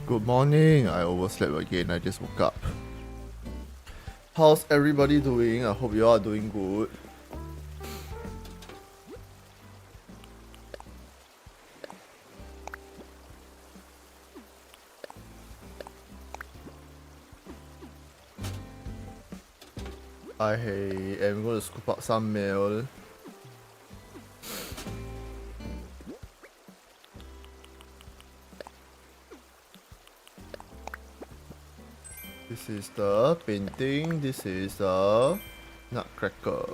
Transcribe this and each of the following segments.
Good morning. I overslept again. I just woke up. How's everybody doing? I hope you are doing good. I am going to scoop up some mail. This is the painting. This is the nutcracker.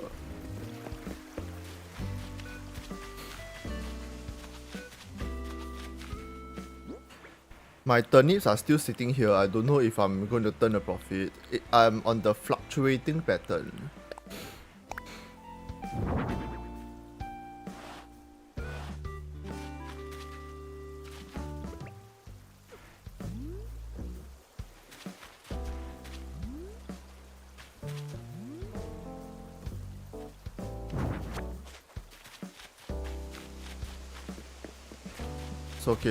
My turnips are still sitting here. I don't know if I'm going to turn a profit. I'm on the fluctuating pattern.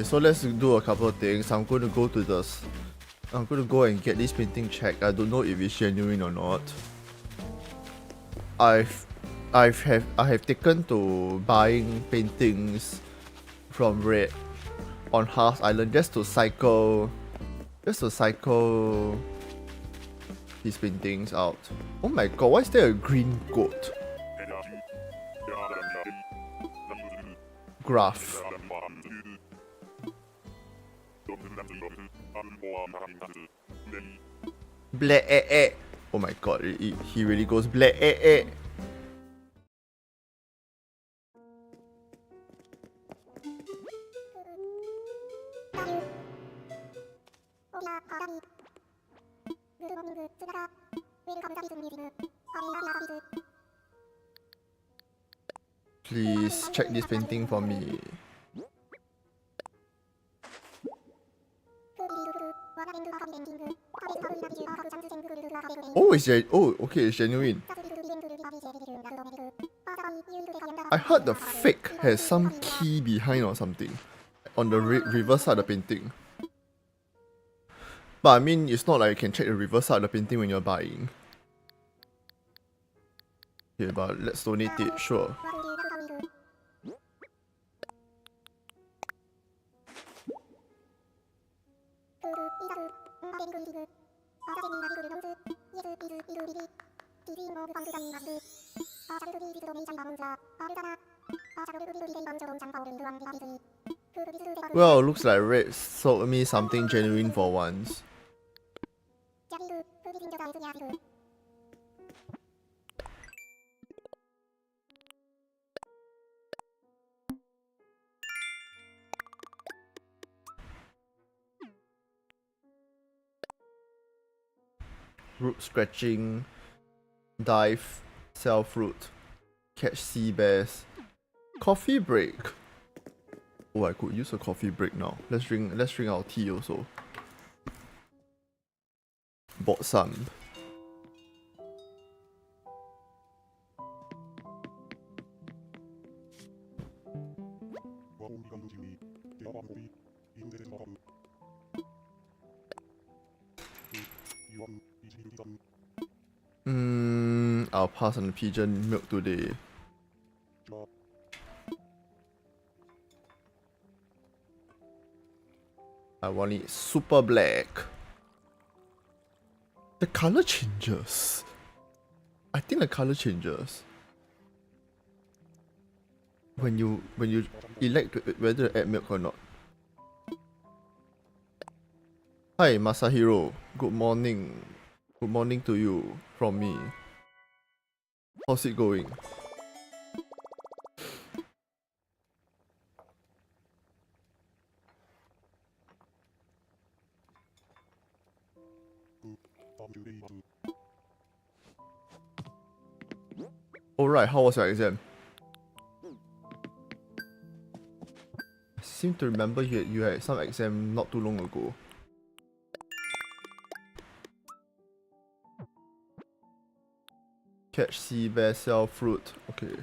So let's do a couple of things. I'm going to go and get this painting checked. I don't know if it's genuine or not. I have taken to buying paintings from Red on Harass Island just to cycle these paintings out. Oh my god, why is there a green goat? Graph. Bleh eh eh. Oh my god, he really goes bleh eh eh. Please check this painting for me. Oh, okay, it's genuine. I heard the fake has some key behind or something on the reverse side of the painting. But I mean, it's not like you can check the reverse side of the painting when you're buying. Okay, but let's donate it, sure. Well, looks like Red sold me something genuine for once. Root scratching, dive, sell fruit, catch sea bass, coffee break. Oh, I could use a coffee break now. Let's drink our tea also. Bought some. I'll pass on the pigeon milk today. I want it super black. The color changes. I think the color changes when you elect whether to add milk or not. Hi Masahiro, good morning. Good morning to you from me. How's it going? Alright, how was your exam? I seem to remember you had some exam not too long ago. Catch sea bass, sell fruit. Okay.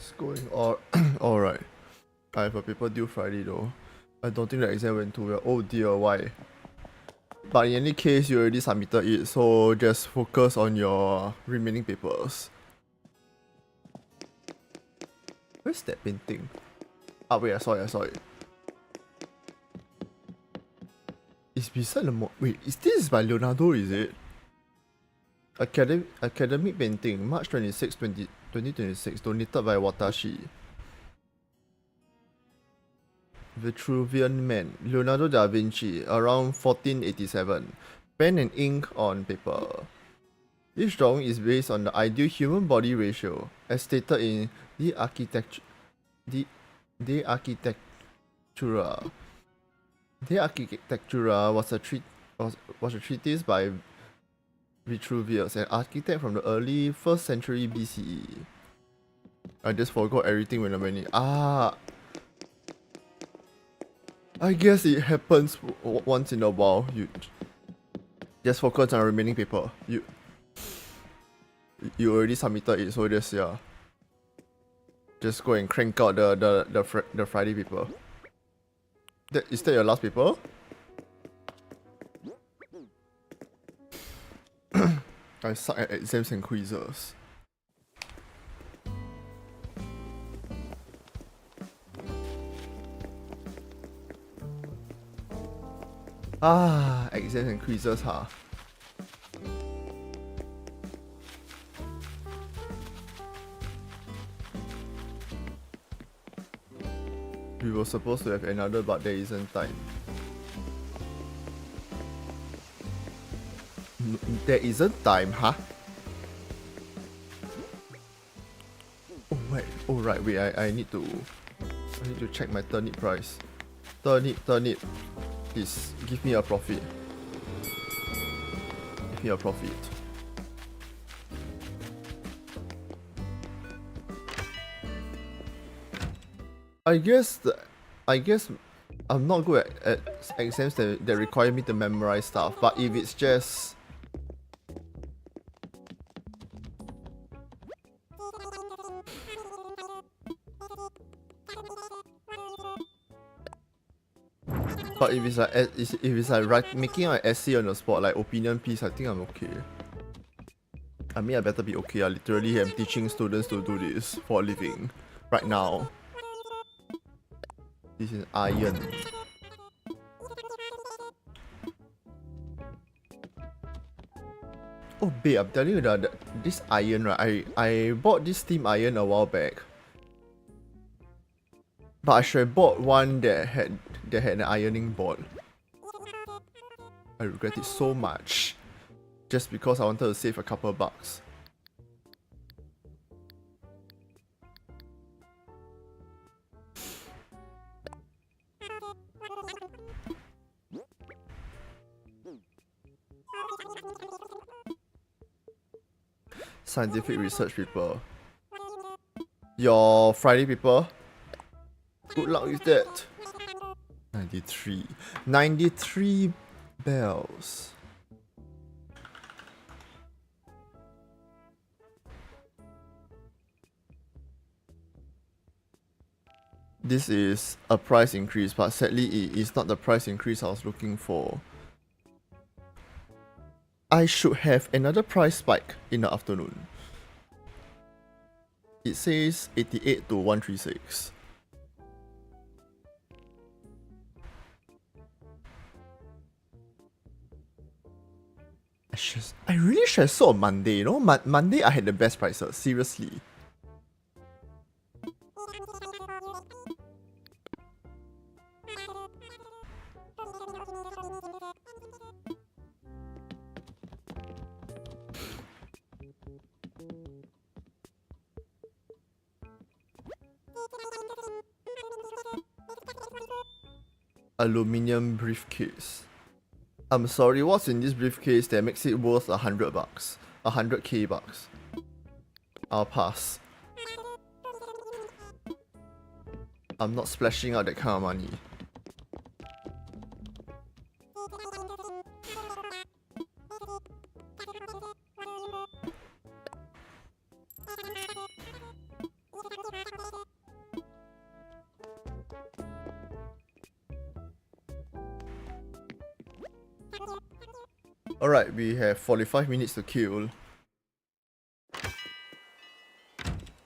What's going on? Alright. I have a paper due Friday though. I don't think the exam went too well. Oh dear, why? But in any case, you already submitted it, so just focus on your remaining papers. Where's that painting? Ah wait, I saw it. It's beside the wait, is this by Leonardo, is it? Academic painting, March 26, 2026, donated by Watashi. Vitruvian Man, Leonardo da Vinci, around 1487. Pen and ink on paper. This drawing is based on the ideal human body ratio, as stated in De Architectura. De Architectura was a treatise by Vitruvius, an architect from the early 1st century BCE. I just forgot everything when I went in. I guess it happens once in a while. You just focus on the remaining paper. You already submitted it, so just just go and crank out the Friday paper. Is that your last paper? I suck at exams and quizzes. Exams and quizzes, huh? We were supposed to have another, but there isn't time. There isn't time, huh? Oh right, wait, I need to check my turnip price. Turnip, please give me a profit. Give me a profit. I guess I'm not good at exams that require me to memorize stuff, but if it's just if it's like making an essay on the spot, like opinion piece, I think I'm okay. I mean, I better be okay. I literally am teaching students to do this for a living right now. This is iron. Oh babe, I'm telling you that this iron, right? I bought this steam iron a while back, but I should have bought one that had an ironing board. I regret it so much, just because I wanted to save a couple bucks. Scientific research paper. Your Friday paper? Good luck with that. 93 bells. This is a price increase, but sadly it is not the price increase I was looking for. I should have another price spike in the afternoon. It says 88 to 136. I really should have sold on Monday, you know? Monday I had the best prices, seriously. Aluminium briefcase. I'm sorry, what's in this briefcase that makes it worth $100? 100k bucks. I'll pass. I'm not splashing out that kind of money. Alright, we have 45 minutes to kill.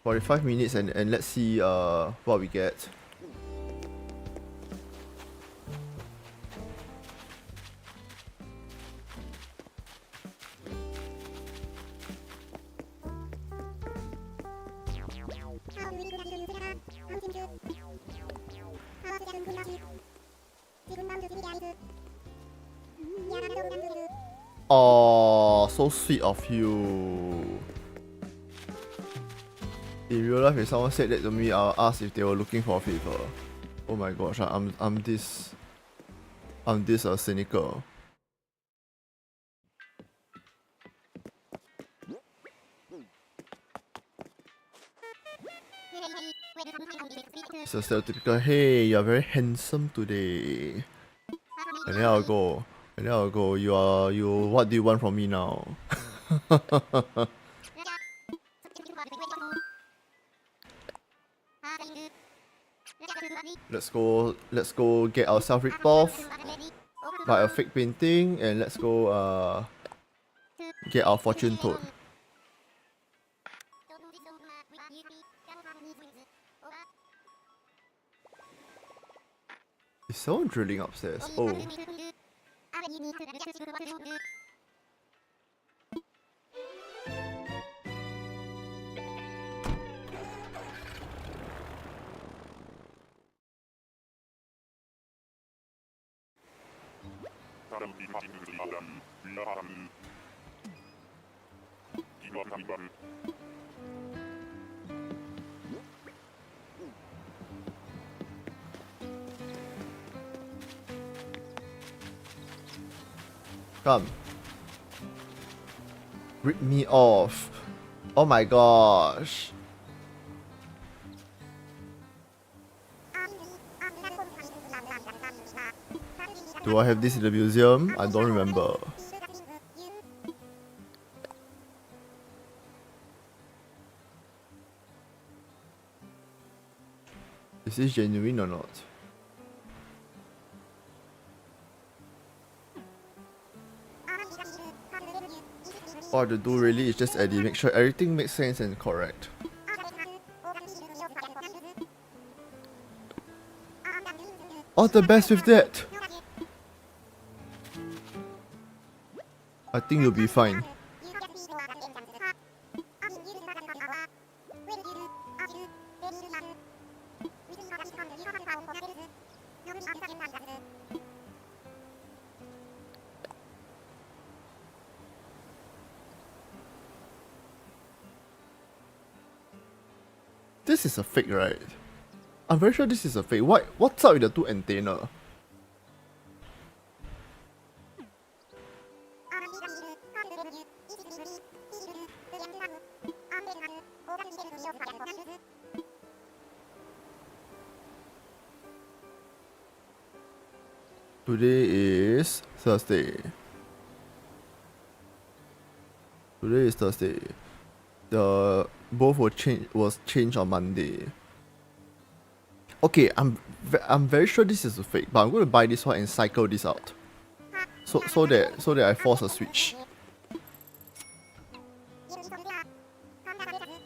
45 minutes and let's see what we get. Oh, so sweet of you. In real life, if someone said that to me, I'll ask if they were looking for a favor. Oh my gosh, I'm this cynical. It's a stereotypical, hey, you're very handsome today. And then I'll go, what do you want from me now? Let's go get ourselves ripped off by a fake painting, and let's go get our fortune toad. Is someone drilling upstairs? Oh. Come. Rip me off. Oh my gosh. Do I have this in the museum? I don't remember. Is this genuine or not? All I have to do really is just edit, make sure everything makes sense and correct. All the best with that! I think you'll be fine. This is a fake, right? I'm very sure this is a fake. What's up with the two antenna? Today is Thursday. The both was changed on Monday. Okay, I'm very sure this is a fake, but I'm going to buy this one and cycle this out. So that I force a switch.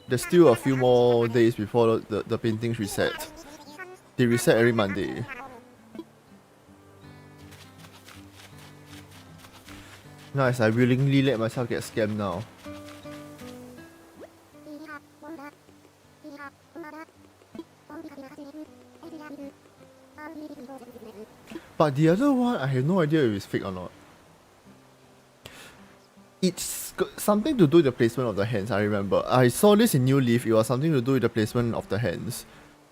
There's still a few more days before the paintings reset. They reset every Monday. Nice, I willingly let myself get scammed now. But the other one, I have no idea if it's fake or not. It's something to do with the placement of the hands, I remember. I saw this in New Leaf, it was something to do with the placement of the hands.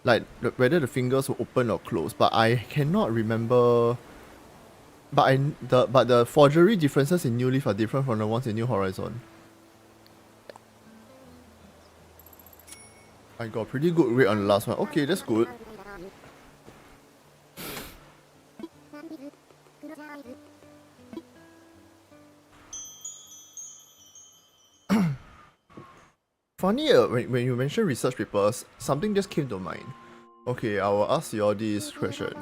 Like, whether the fingers were open or closed, but I cannot remember. But the forgery differences in New Leaf are different from the ones in New Horizon. I got a pretty good rate on the last one. Okay, that's good. Funny, when you mention research papers, something just came to mind. Okay, I will ask you all this question.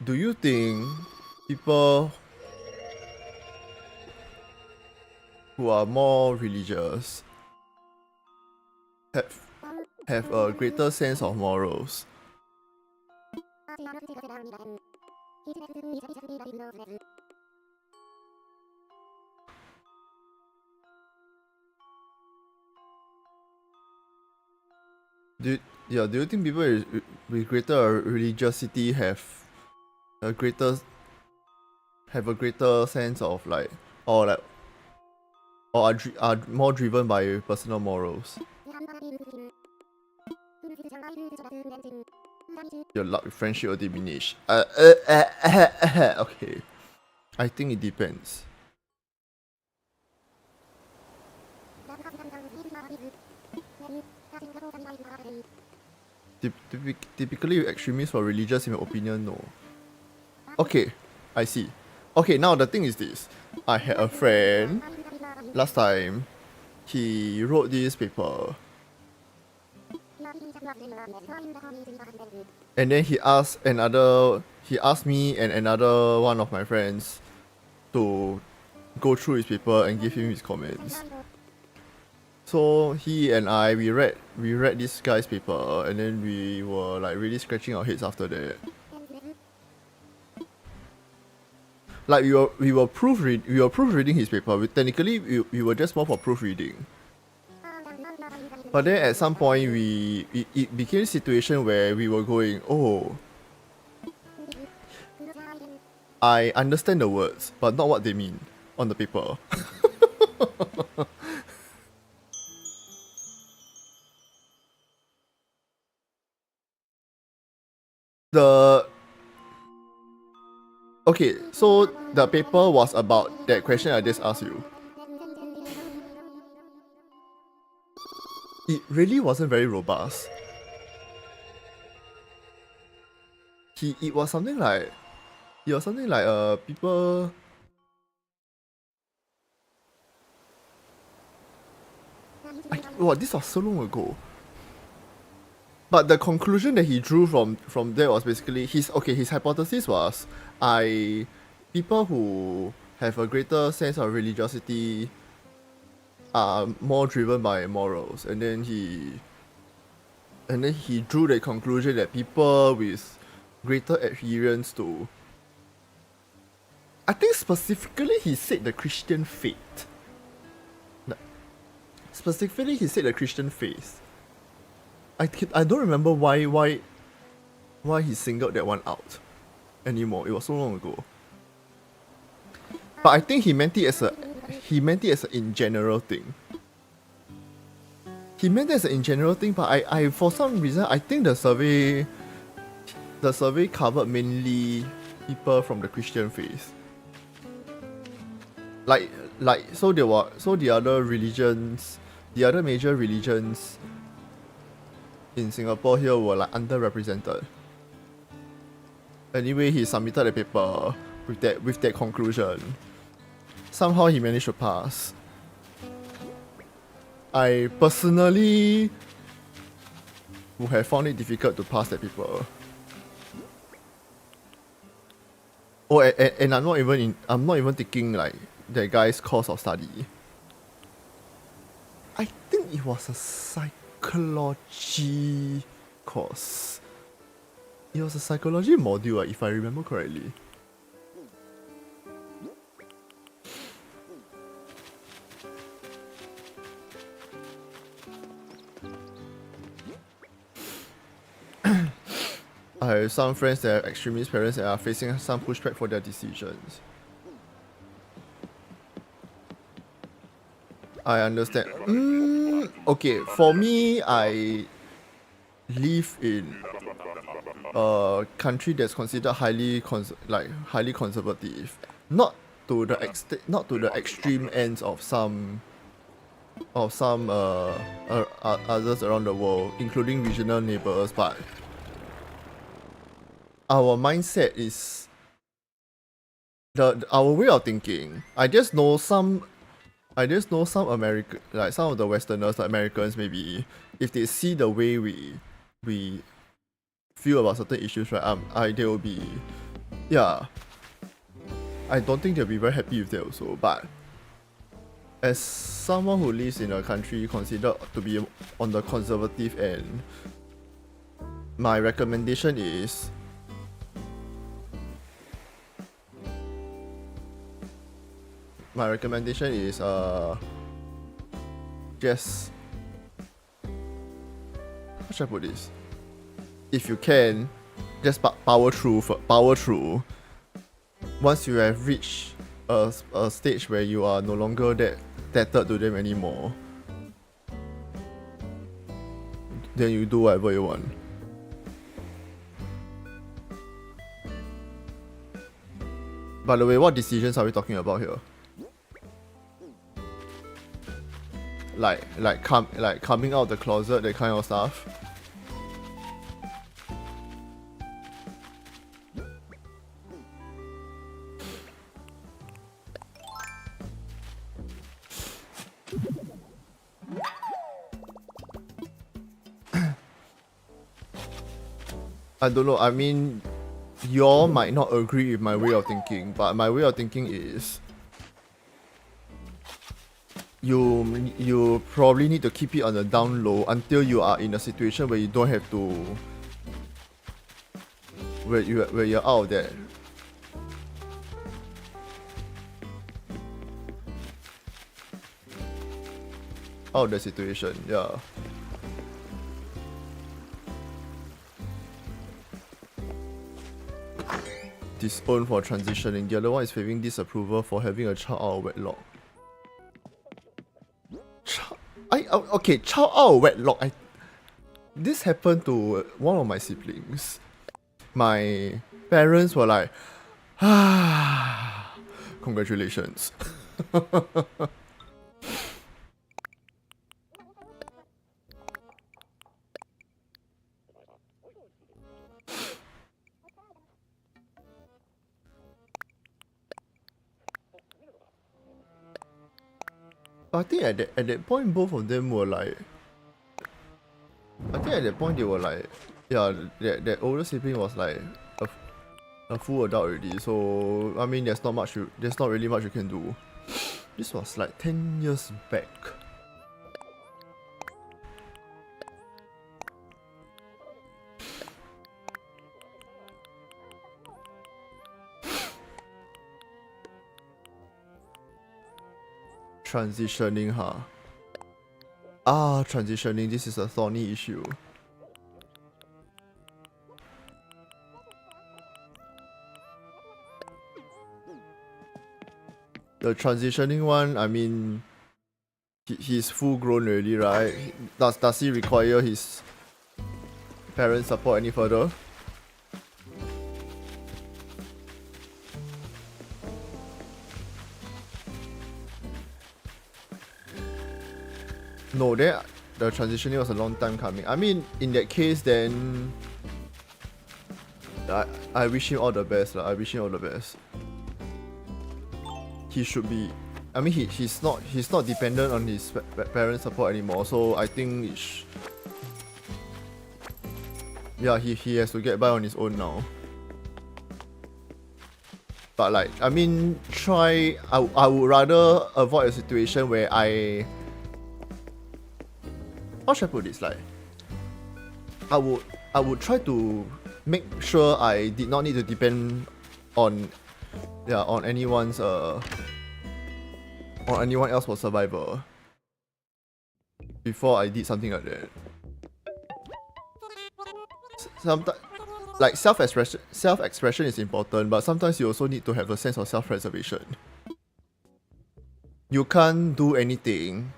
do you think people who are more religious have a greater sense of morals? Do you think people with greater religiosity have a greater sense of like or are more driven by personal morals? Your luck friendship will diminish. Okay. I think it depends. Typically, extremists or religious, in my opinion, no. Okay, I see. Okay, now the thing is this. I had a friend last time. He wrote this paper. And then he asked me and another one of my friends to go through his paper and give him his comments. So he and I, we read this guy's paper, and then we were like really scratching our heads after that. Like we were proofreading his paper. Technically we were just more for proofreading. But then at some point it became a situation where we were going, oh, I understand the words, but not what they mean on the paper. Okay, so the paper was about that question I just asked you. It really wasn't very robust. It was something like people. Wow, this was so long ago. But the conclusion that he drew from there was basically his hypothesis was people who have a greater sense of religiosity are more driven by morals, and then he drew the conclusion that people with greater adherence to, I think specifically he said the Christian faith. Specifically he said the Christian faith. I don't remember why he singled that one out anymore. It was so long ago. But I think he meant it as a in general thing. He meant it as an in general thing, but I for some reason I think the survey covered mainly people from the Christian faith. So the other religions, the other major religions in Singapore here were like underrepresented. Anyway, he submitted a paper with that conclusion. Somehow he managed to pass. I personally would have found it difficult to pass that paper. Oh, and I'm not even taking like that guy's course of study. I think it was a psychology course. It was a psychology module, if I remember correctly. I have some friends that are extremist parents that are facing some pushback for their decisions. I understand. Okay, for me, I live in a country that's considered highly conservative. Not to the extreme ends of some others around the world, including regional neighbors, but our mindset is our way of thinking. I just know some American, like some of the Westerners, like Americans, maybe if they see the way we feel about certain issues, right? They will be Yeah, I don't think they'll be very happy with that also, but as someone who lives in a country considered to be on the conservative end, my recommendation is just, how should I put this? If you can, just power through. Once you have reached a stage where you are no longer that tethered to them anymore, then you do whatever you want. By the way, what decisions are we talking about here? Like coming out of the closet, that kind of stuff. I don't know, I mean, y'all might not agree with my way of thinking, but my way of thinking is you probably need to keep it on the down low until you are in a situation where you don't have to, where you're out of that. Out of the situation, yeah. Disown for transitioning. The other one is facing disapproval for having a child out of wedlock. Okay, child out of wedlock. This happened to one of my siblings. My parents were like, congratulations. I think at that point, both of them were like, I think at that point they were like, yeah, that older sibling was like a full adult already. So I mean, there's not really much you can do. This was like 10 years back. Transitioning, huh? Transitioning, this is a thorny issue. The transitioning one, I mean, he's full grown already, right? Does he require his parents' support any further? No, the transitioning was a long time coming. I mean, in that case, then I wish him all the best. I wish him all the best. He should be. I mean, he's not dependent on his parents' support anymore. So I think yeah, he has to get by on his own now. But like, I mean, I would rather avoid a situation where how should I put this? Like, I would try to make sure I did not need to depend on anyone else for survival before I did something like that. Sometimes, like, self-expression is important, but sometimes you also need to have a sense of self-preservation. You can't do anything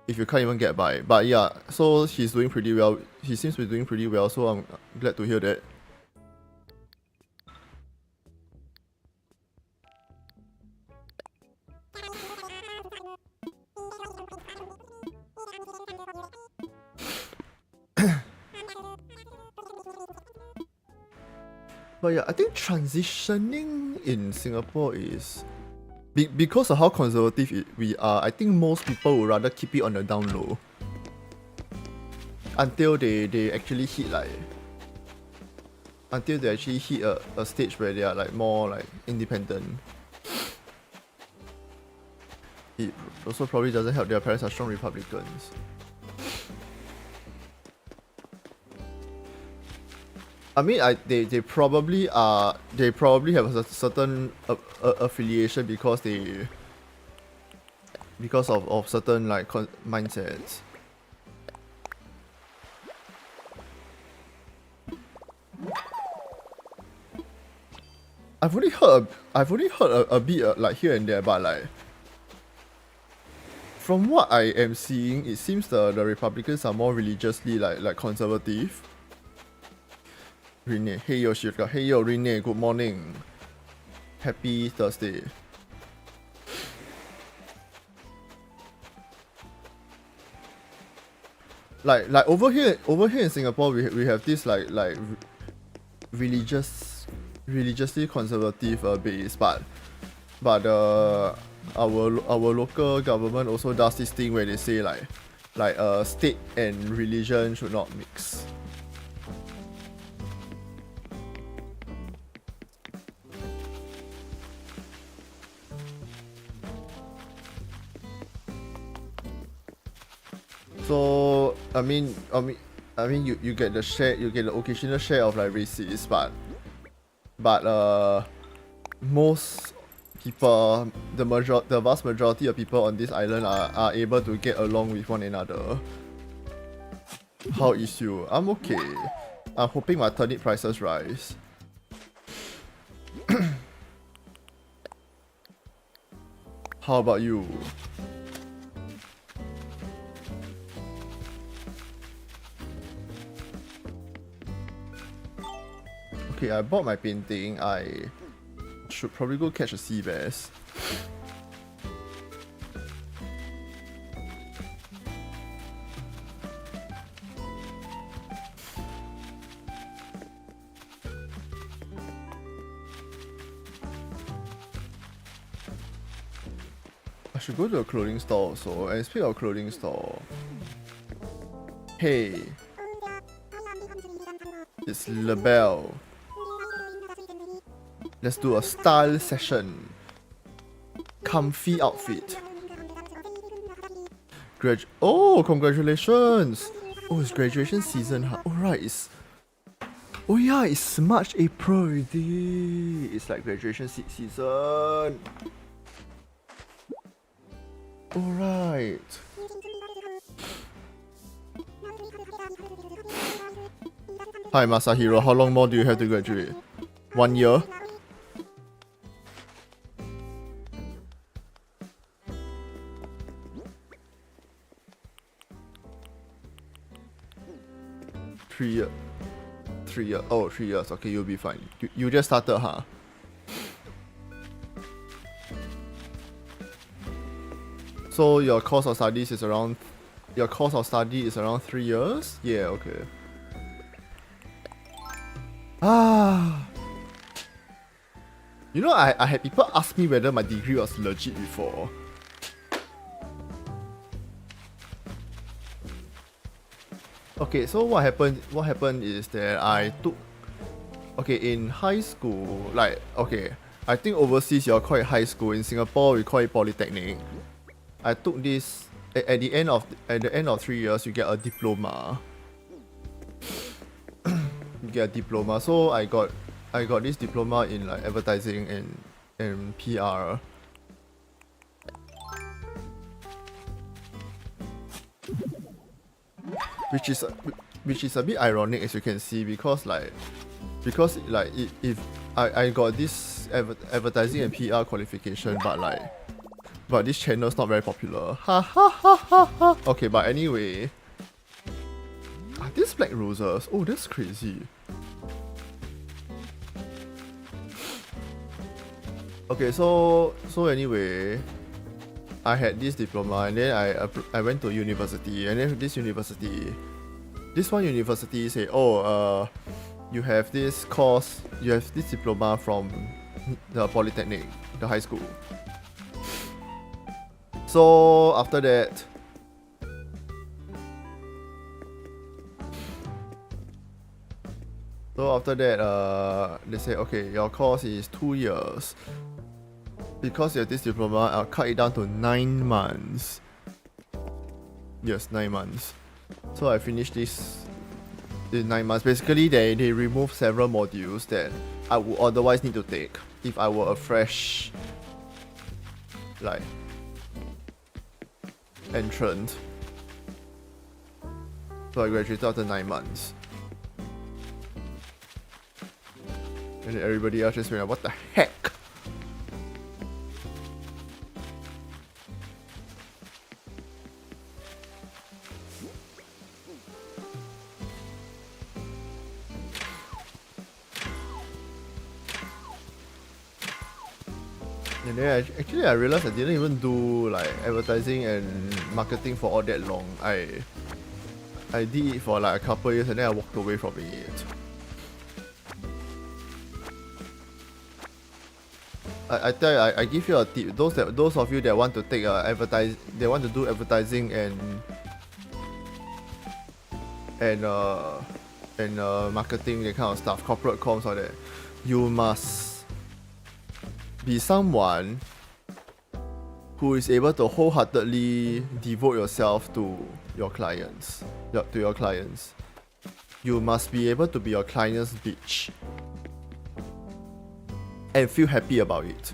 if you can't even get by. But yeah, so he's doing pretty well. He seems to be doing pretty well, so I'm glad to hear that. But yeah, I think transitioning in Singapore is because of how conservative we are. I think most people would rather keep it on the down low until they actually hit like until they actually hit a stage where they are like more like independent. It also probably doesn't help their parents are strong Republicans. I mean, they probably are. They probably have a certain affiliation because of certain like mindsets. I've only heard a bit like here and there, but like from what I am seeing, it seems the Republicans are more religiously like conservative. Renee, hey yo Shiraga, hey yo Renee, good morning. Happy Thursday. Like over here in Singapore, we have this like religiously conservative base, but our local government also does this thing where they say like state and religion should not mix. So I mean you get the share, you get the occasional share of like racist, but most people, the vast majority of people on this island are able to get along with one another. How is you? I'm okay. I'm hoping my turnip prices rise. How about you? Okay, I bought my painting. I should probably go catch a sea bass. I should go to a clothing store also. And speaking of clothing store, hey, it's LaBelle. Let's do a style session. Comfy outfit. Oh, congratulations! Oh, it's graduation season, huh? Alright, oh yeah, it's March, April already. It's like graduation season. Alright. Hi Masahiro, how long more do you have to graduate? 1 year? Three years. Oh, 3 years. Okay, you'll be fine. You just started, huh? So your course of studies is around 3 years? Yeah, okay. You know, I had people ask me whether my degree was legit before. Okay, so what happened is that I took, in high school, like, I think overseas you're called high school. In Singapore we call it polytechnic. I took this at the end of 3 years you get a diploma. You get a diploma. So I got this diploma in like advertising and PR. Which is a bit ironic, as you can see, because if I got this advertising and PR qualification, but this channel's not very popular. Ha ha ha ha ha. Okay, but anyway, are these black roses? Oh, that's crazy. Okay, so anyway, I had this diploma and then I went to university, and then this one university say, oh, you have this course, you have this diploma from the polytechnic, the high school. So after that, So after that, they say, okay, your course is 2 years. Because you have this diploma, I'll cut it down to 9 months. Yes, 9 months. So I finished this in 9 months. Basically, they remove several modules that I would otherwise need to take if I were a fresh, like, entrant. So I graduated after 9 months. And then everybody else just went like, what the heck? And then actually I realized I didn't even do like advertising and marketing for all that long. I did it for like a couple years and then I walked away from it. I tell you, I give you a tip. Those of you that want to take they want to do advertising and marketing, that kind of stuff, corporate comms, all that. You must be someone who is able to wholeheartedly devote yourself to your clients. You must be able to be your client's bitch and feel happy about it.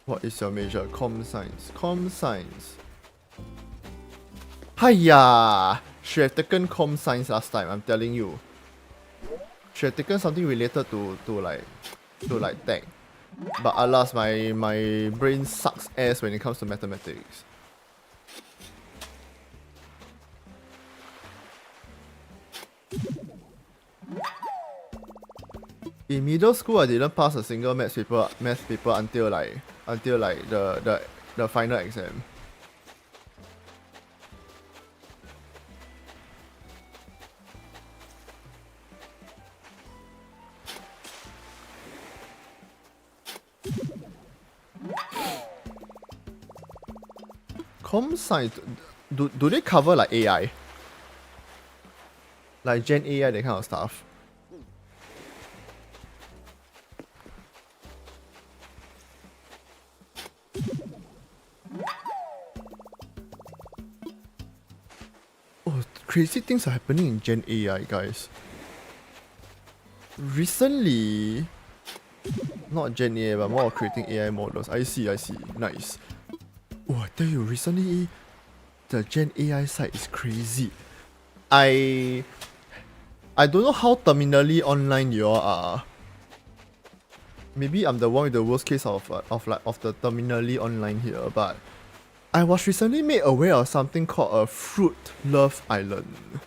What is your major? Com science. Hiya! Should have taken com science last time, I'm telling you. Should have taken something related to tech. But alas, my brain sucks ass when it comes to mathematics. In middle school, I didn't pass a single math paper until the final exam. Com science, do they cover like AI? Like Gen AI, that kind of stuff? Oh, crazy things are happening in Gen AI, guys. Recently, not Gen AI, but more of creating AI models. I see, nice. Oh, I tell you, recently, the Gen AI side is crazy. I don't know how terminally online you all are. Maybe I'm the one with the worst case of the terminally online here, but I was recently made aware of something called a Fruit Love Island.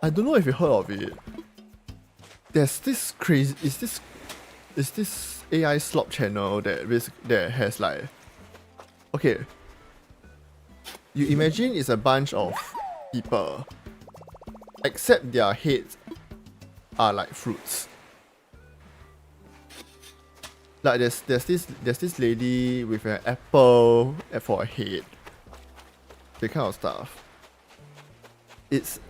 I don't know if you heard of it. There's this crazy, is this AI slop channel that has like, okay, you imagine it's a bunch of people, except their heads are like fruits. Like there's this lady with an apple for a head, that kind of stuff. It's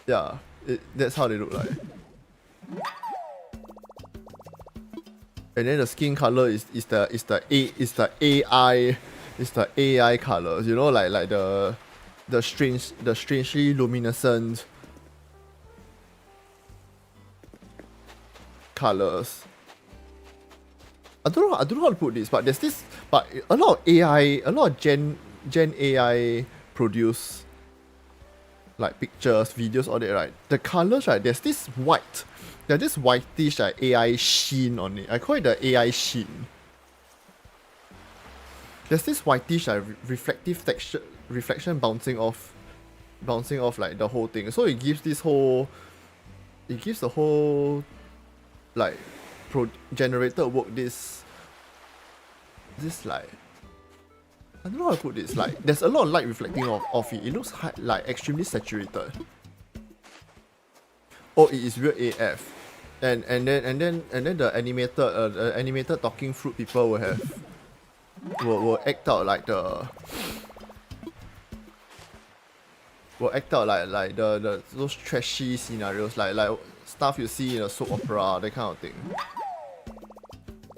yeah, that's how they look like. And then the skin color is the AI colors, you know, like the strangely luminescent colors. I don't know how to put this, but there's this, but a lot of Gen AI produce like pictures, videos, all that, right? The colors, right? There's this whitish like AI sheen on it. I call it the AI sheen. There's this whitish like reflective texture, reflection bouncing off like the whole thing. So it gives the whole like generated work this like, I don't know how to put this, like there's a lot of light reflecting off it. It looks like extremely saturated. Oh, it is real AF. And then the animated talking fruit people will act out like the those trashy scenarios, like stuff you see in a soap opera, that kind of thing.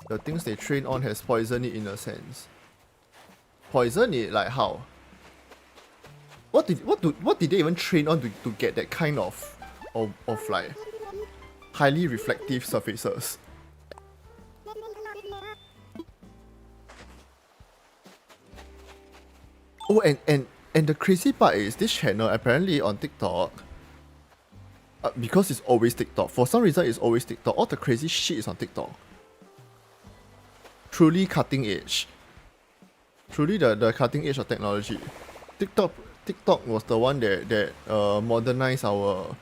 The things they train on has poisoned it in a sense. Poison it like how? What did they even train on to get that kind of like highly reflective surfaces? Oh, and the crazy part is this channel apparently on TikTok, because it's always TikTok. For some reason, it's always TikTok. All the crazy shit is on TikTok. Truly cutting edge. Truly the cutting edge of technology. TikTok was the one that modernized our.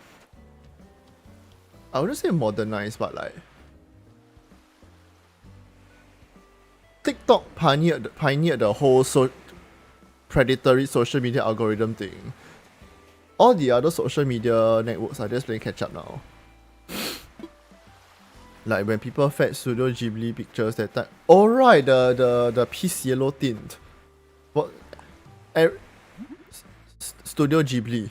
I wouldn't say modernized, but like TikTok pioneered the whole predatory social media algorithm thing. All the other social media networks are just playing catch up now. Like when people fed Studio Ghibli pictures that time. Oh right, the peace yellow tint. What? Studio Ghibli.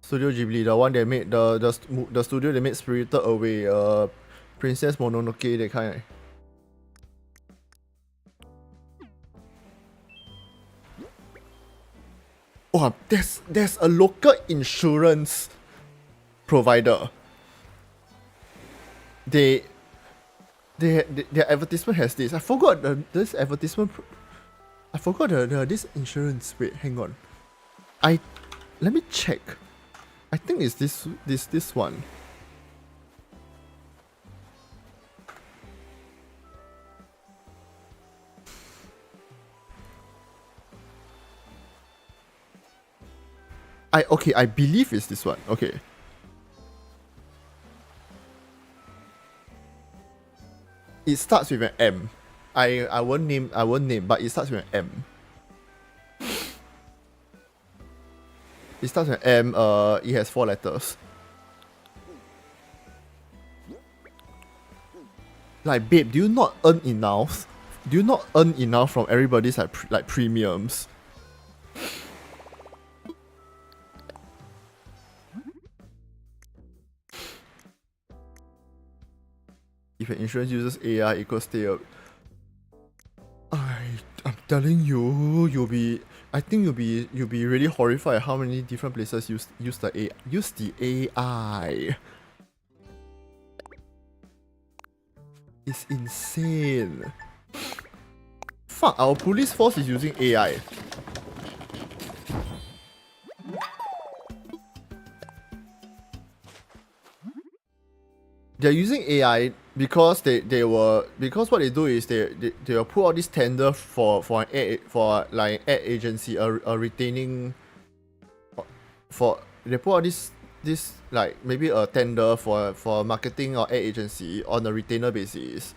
Studio Ghibli, the one that made the studio that made Spirited Away, Princess Mononoke, that kind. Oh, there's a local insurance provider. Their advertisement has this. I forgot this advertisement. I forgot this insurance. Wait, hang on. Let me check. I think it's this one. I believe it's this one. Okay. It starts with an M. I won't name, but it starts with an M. It starts with an M, it has 4 letters. Like, babe, do you not earn enough? Do you not earn enough from everybody's like premiums? If an insurance uses AI equals stay up. I'm telling you, I think you'll be really horrified at how many different places use the AI. It's insane. Fuck, our police force is using AI. They're using AI because because what they do is they will put out this tender for like ad agency, a retaining they put out this like maybe a tender for marketing or ad agency on a retainer basis.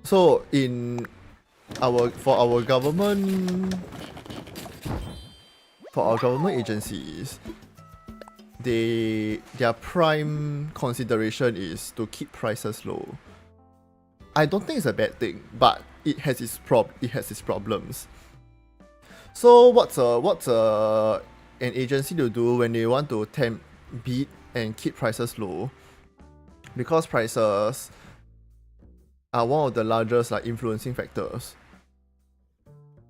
So for our government agencies, their prime consideration is to keep prices low. I don't think it's a bad thing, but it has its problems. So what's an agency to do when they want to beat and keep prices low? Because prices are one of the largest like influencing factors,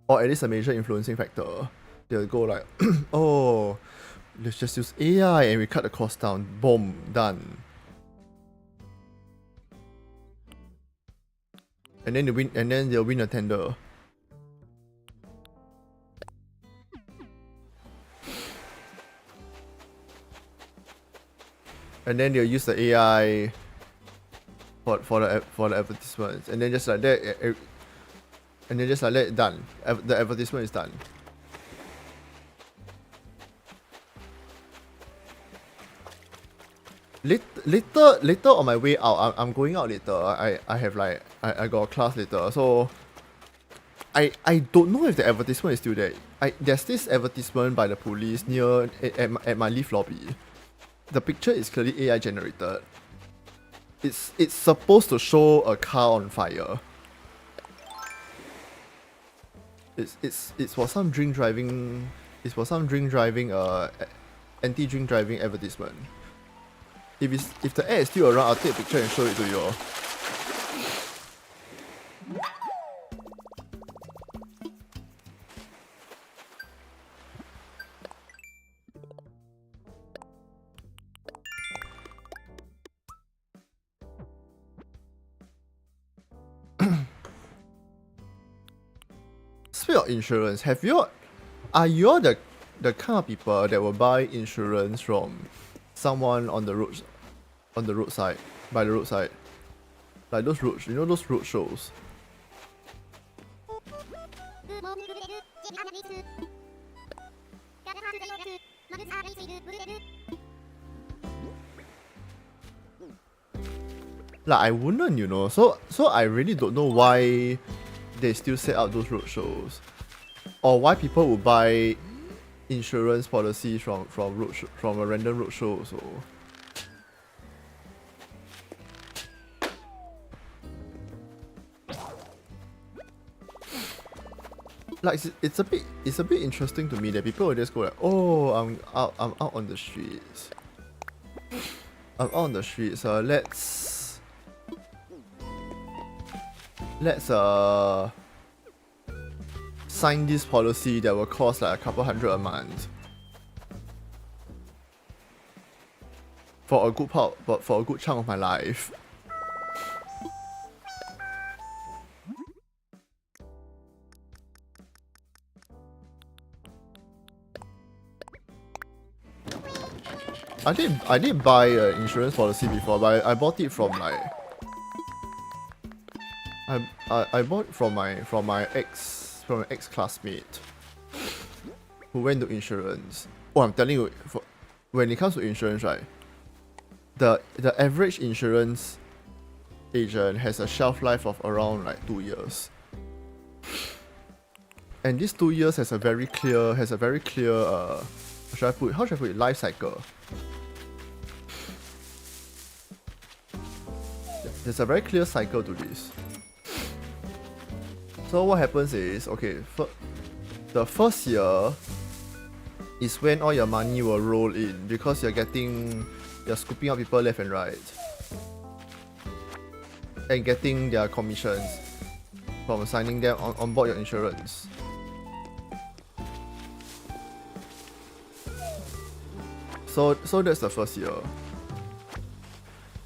or at least a major influencing factor. They'll go like, oh, let's just use AI and we cut the cost down. Boom, done. And then they'll win a tender. And then they'll use the AI for the advertisements, and then just like that, and then just like that, done. The advertisement is done. Later on my way out, I'm going out later. I have like I got a class later, so I don't know if the advertisement is still there. There's this advertisement by the police near at my lift lobby. The picture is clearly AI generated. It's supposed to show a car on fire. It's for some drink driving. It's for some drink driving anti-drink driving advertisement. If the ad is still around, I'll take a picture and show it to you all. Speaking of insurance, are you all the kind of people that will buy insurance from someone on the roadside, by the roadside, like those those road shows? Like I wouldn't, so I really don't know why they still set up those road shows, or why people would buy insurance policies from a random road show. So like it's a bit interesting to me that people will just go like, oh, I'm out on the streets. I'm out on the streets. Let's sign this policy that will cost like a couple hundred a month for a good chunk of my life. I did buy an insurance policy before, but I bought it from like I bought from my ex classmate who went to insurance. Oh, I'm telling you, when it comes to insurance, right, the average insurance agent has a shelf life of around like 2 years, and this 2 years has a very clear how should I put it, life cycle. There's a very clear cycle to this. So what happens is, okay, the first year is when all your money will roll in because you're scooping up people left and right and getting their commissions from signing them on board your insurance. So that's the first year.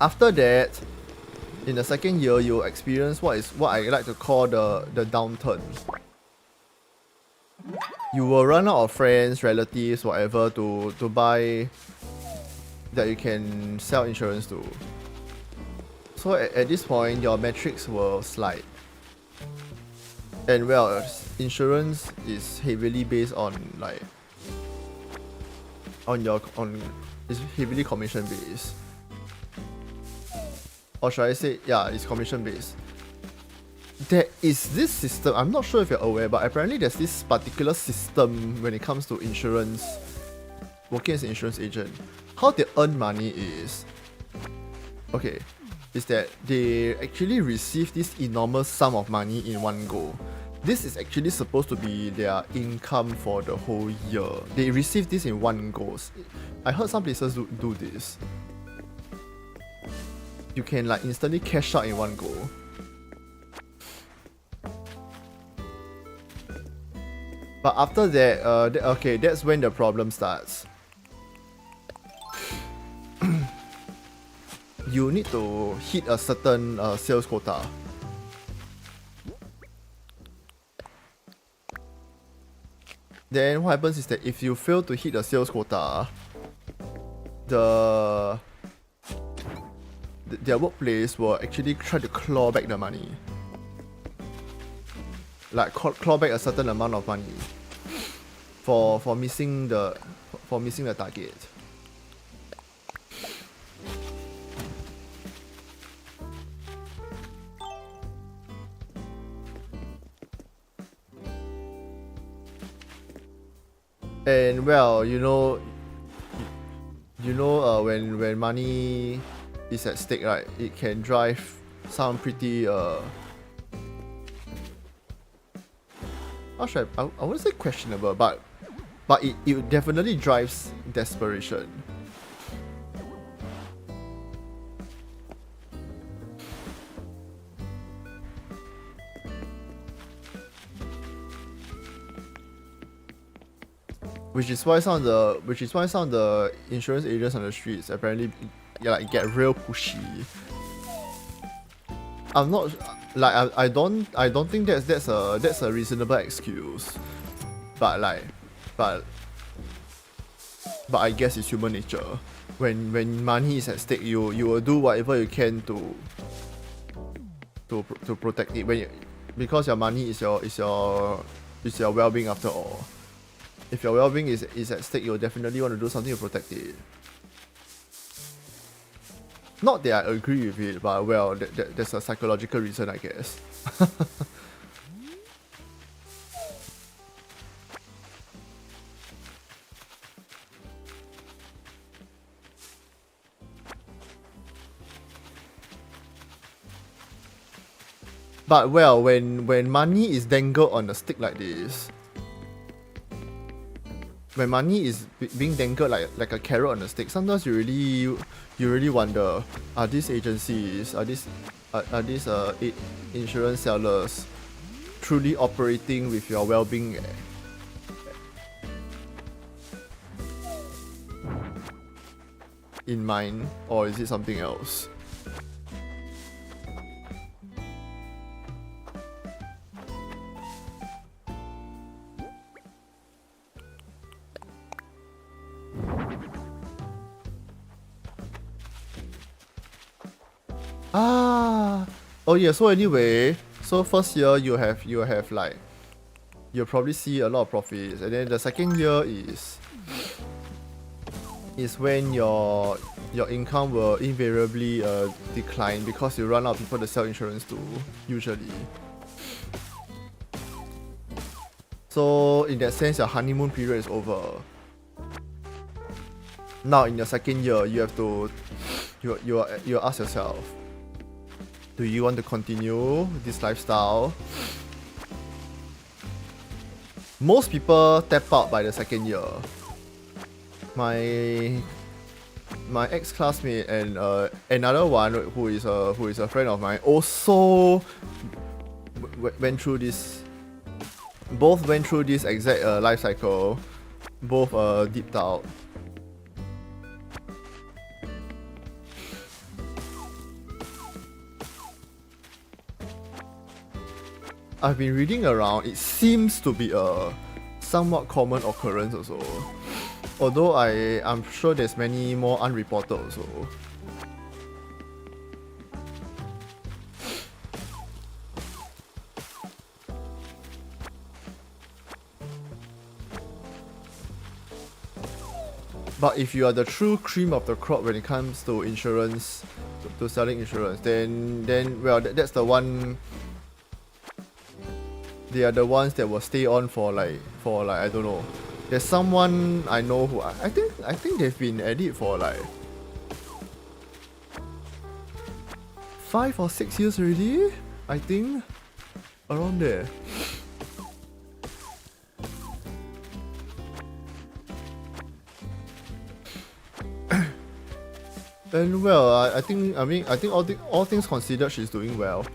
After that, in the second year, you'll experience what I like to call the downturn. You will run out of friends, relatives, whatever to buy that you can sell insurance to. So at this point, your metrics will slide. And well, insurance is heavily based on like it's heavily commission based. Or should I say, yeah, it's commission based. There is this system, I'm not sure if you're aware, but apparently there's this particular system when it comes to insurance, working as an insurance agent. How they earn money is that they actually receive this enormous sum of money in one go. This is actually supposed to be their income for the whole year. They receive this in one go. I heard some places do this. You can like instantly cash out in one go. But after that, that's when the problem starts. You need to hit a certain sales quota. Then what happens is that if you fail to hit the sales quota, their workplace will actually try to claw back the money. Like claw back a certain amount of money for missing the target. And well, when money is at stake, right, it can drive some pretty how should I wouldn't say questionable, but it definitely drives desperation. Which is why some of the insurance agents on the streets apparently get real pushy. I'm not like I don't think that's a reasonable excuse. But I guess it's human nature. When money is at stake, you will do whatever you can to protect it because your money is your well-being after all. If your well-being is at stake, you'll definitely want to do something to protect it. Not that I agree with it, but well, there's a psychological reason, I guess. But well, when money is dangled on a stick like this, when money is being dangled like a carrot on a stick, sometimes you really wonder, are these agencies, are these insurance sellers truly operating with your well-being in mind, or is it something else? Oh yeah, so anyway, so first year you have like, you'll probably see a lot of profits, and then the second year is when your income will invariably decline because you run out of people to sell insurance to, usually. So in that sense, your honeymoon period is over. Now in your second year, you have to you ask yourself, do you want to continue this lifestyle? Most people tap out by the second year. My ex-classmate and another one who is a friend of mine also went through this. Both went through this exact life cycle. Both dipped out. I've been reading around, it seems to be a somewhat common occurrence also. Although I'm sure there's many more unreported also. But if you are the true cream of the crop when it comes to insurance, to selling insurance, then well, that's the one. They are the ones that will stay on for like I don't know. There's someone I know who I think they've been at it for like 5 or 6 years already. I think around there. And well, I think all things considered, she's doing well.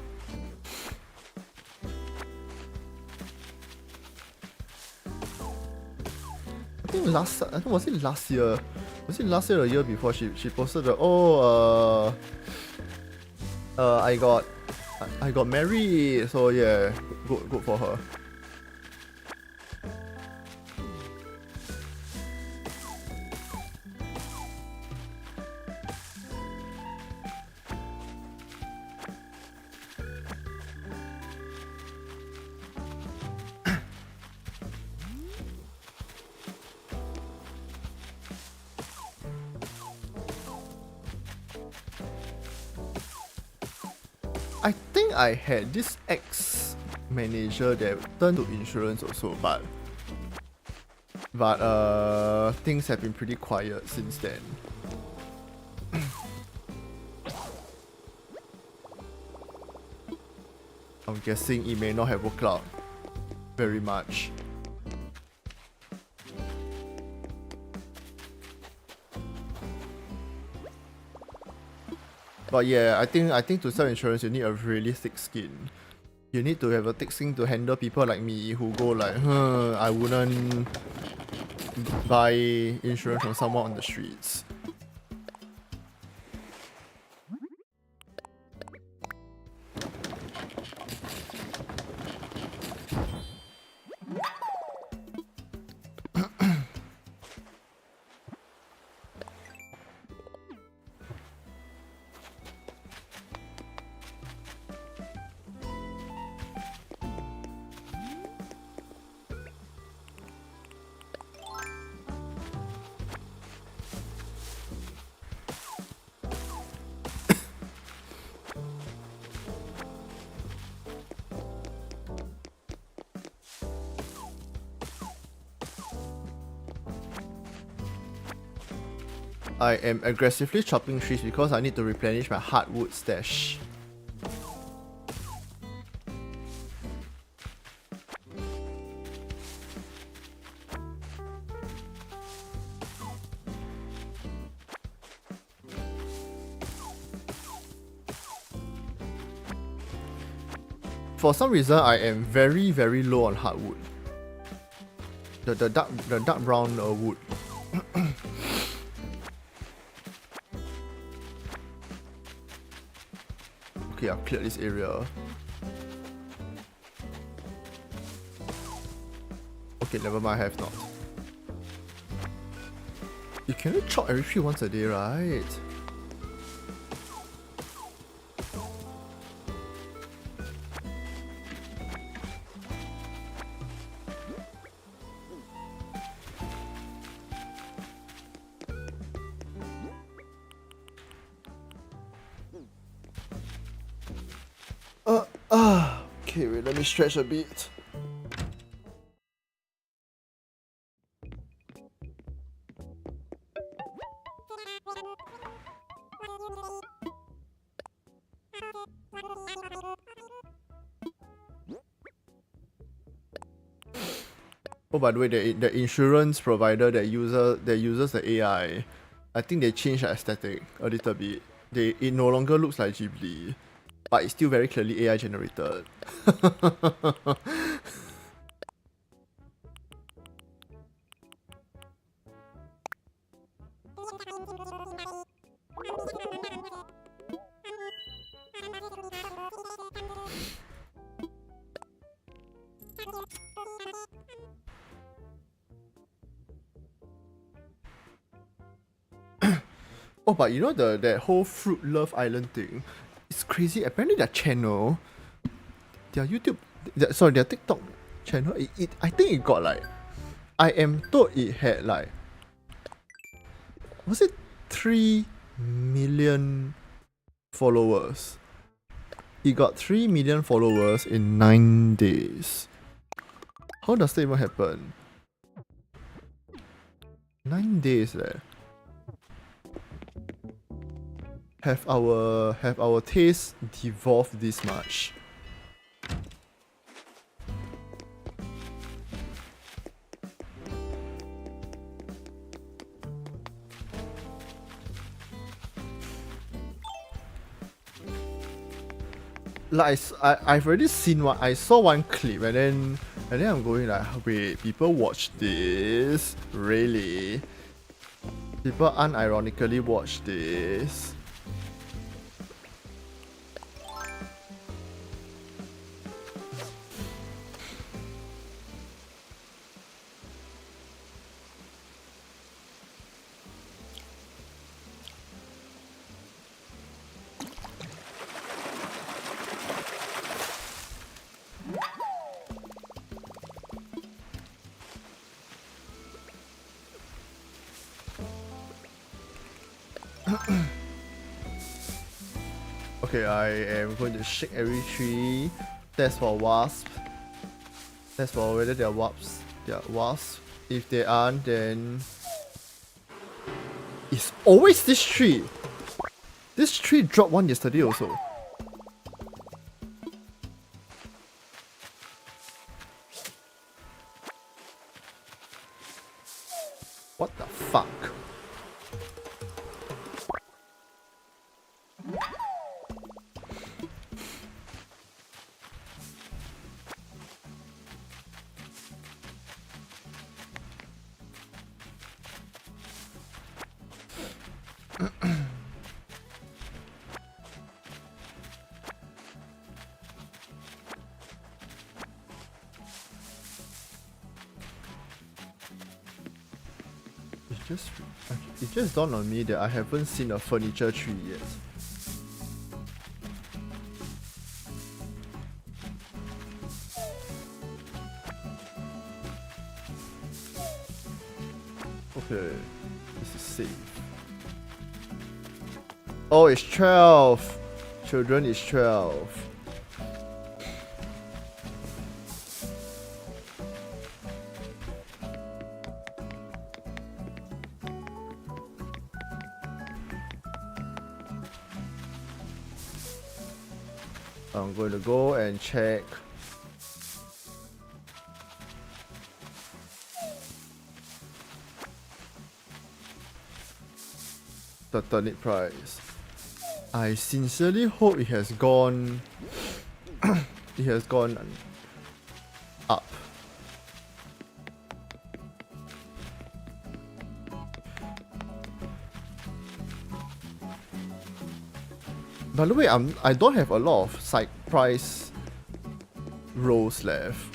Was it last year? Was it last year or the year before? She posted the I got married, so yeah, good for her. I think I had this ex-manager that turned to insurance also, but But things have been pretty quiet since then. I'm guessing it may not have worked out very much. But yeah, I think to sell insurance you need a really thick skin. You need to have a thick skin to handle people like me who go like, I wouldn't buy insurance from someone on the streets. I am aggressively chopping trees because I need to replenish my hardwood stash. For some reason, I am very low on hardwood. The dark brown wood. Okay, I've cleared this area. Okay, never mind, I have not. You can only chop every tree once a day, right? Okay, wait, let me stretch a bit. Oh, by the way, the insurance provider that uses the AI, I think they changed the aesthetic a little bit. It no longer looks like Ghibli, but it's still very clearly AI generated. Oh, but you know that whole Fruit Love Island thing? It's crazy. Apparently their channel, their YouTube, their TikTok channel, I think it got like, I am told it had like, was it 3 million followers? It got 3 million followers in 9 days. How does that even happen? 9 days leh. Have our taste devolved this much? Like I've already seen one. I saw one clip and then I'm going like, wait, people watch this? Really? People unironically watch this? Okay, I am going to shake every tree. That's for wasp. That's for whether they're wasps. Yeah, wasp. If they aren't, then it's always this tree. This tree dropped one yesterday also. What the fuck? It just dawned on me that I haven't seen a furniture tree yet. Okay, this is safe. Oh, it's 12. Children, is 12. I'm going to go and check the turnip price. I sincerely hope it has gone it has gone up. By the way, I don't have a lot of side price rows left.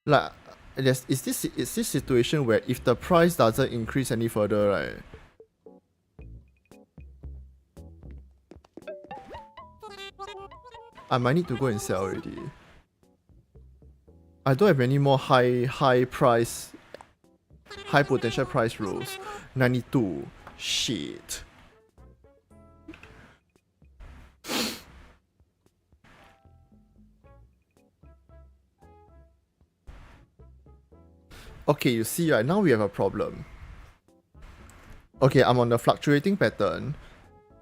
Like, it's this situation where if the price doesn't increase any further, right? I might need to go and sell already. I don't have any more high potential price rolls. 92. Shit. Okay, you see, right now we have a problem. Okay, I'm on the fluctuating pattern.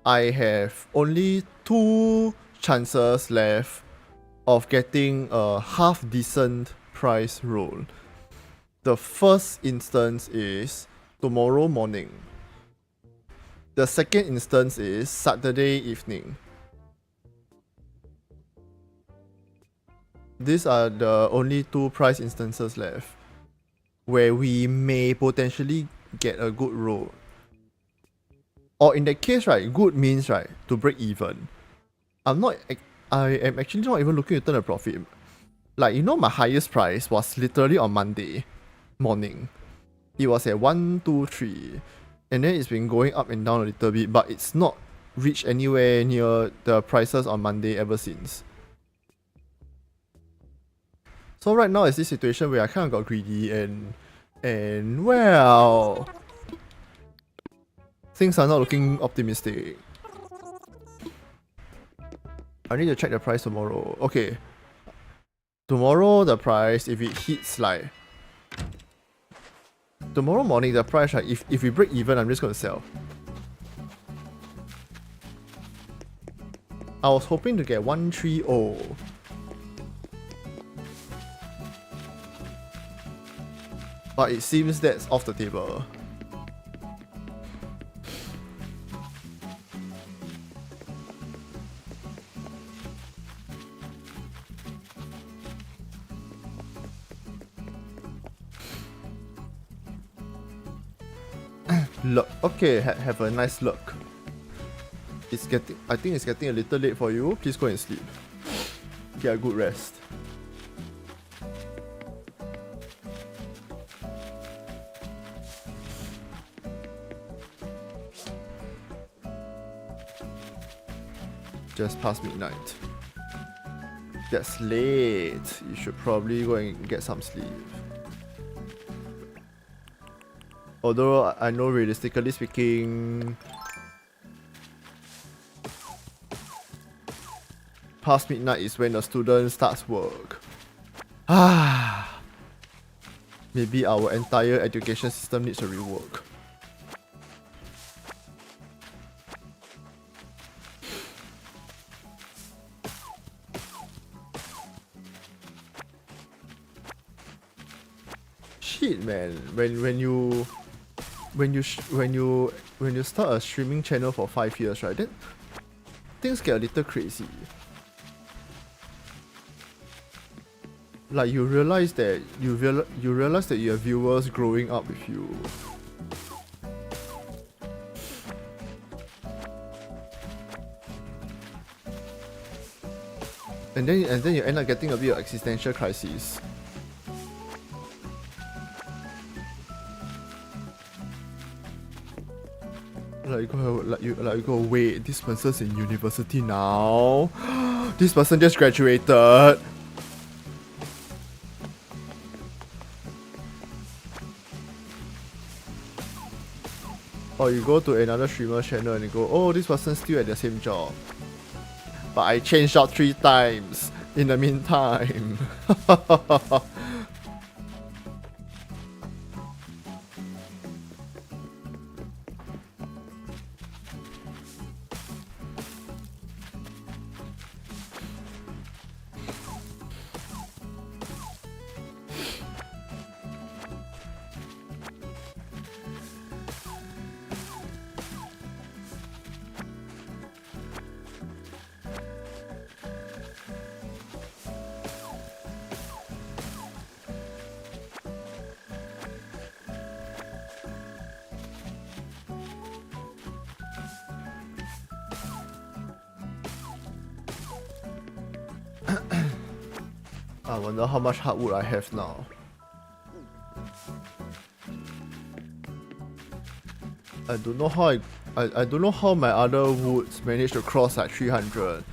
I have only 2 chances left of getting a half decent price roll. The first instance is tomorrow morning. The second instance is Saturday evening. These are the only 2 price instances left where we may potentially get a good roll. Or in that case, right, good means, right, to break even. I am actually not even looking to turn a profit. Like, you know, my highest price was literally on Monday morning. It was at 123, and then it's been going up and down a little bit, but it's not reached anywhere near the prices on Monday ever since. So right now it's this situation where I kind of got greedy and well, things are not looking optimistic. I need to check the price tomorrow. Okay. Tomorrow the price, if it hits like tomorrow morning the price, like if we break even, I'm just gonna sell. I was hoping to get 130. But it seems that's off the table. Look, okay, have a nice look. I think it's getting a little late for you. Please go and sleep. Get a good rest. Just past midnight. That's late. You should probably go and get some sleep. Although I know realistically speaking, past midnight is when the student starts work. Ah, maybe our entire education system needs a rework. Shit, man. When you start a streaming channel for 5 years, right? Then things get a little crazy. Like you realize that you realize that you have viewers growing up with you. And then you end up getting a bit of existential crisis. Like you go, wait, this person's in university now. This person just graduated. Or you go to another streamer channel and you go, oh, this person's still at the same job. But I changed out 3 times in the meantime. I wonder how much hardwood I have now. I don't know how I don't know how my other woods managed to cross like 300.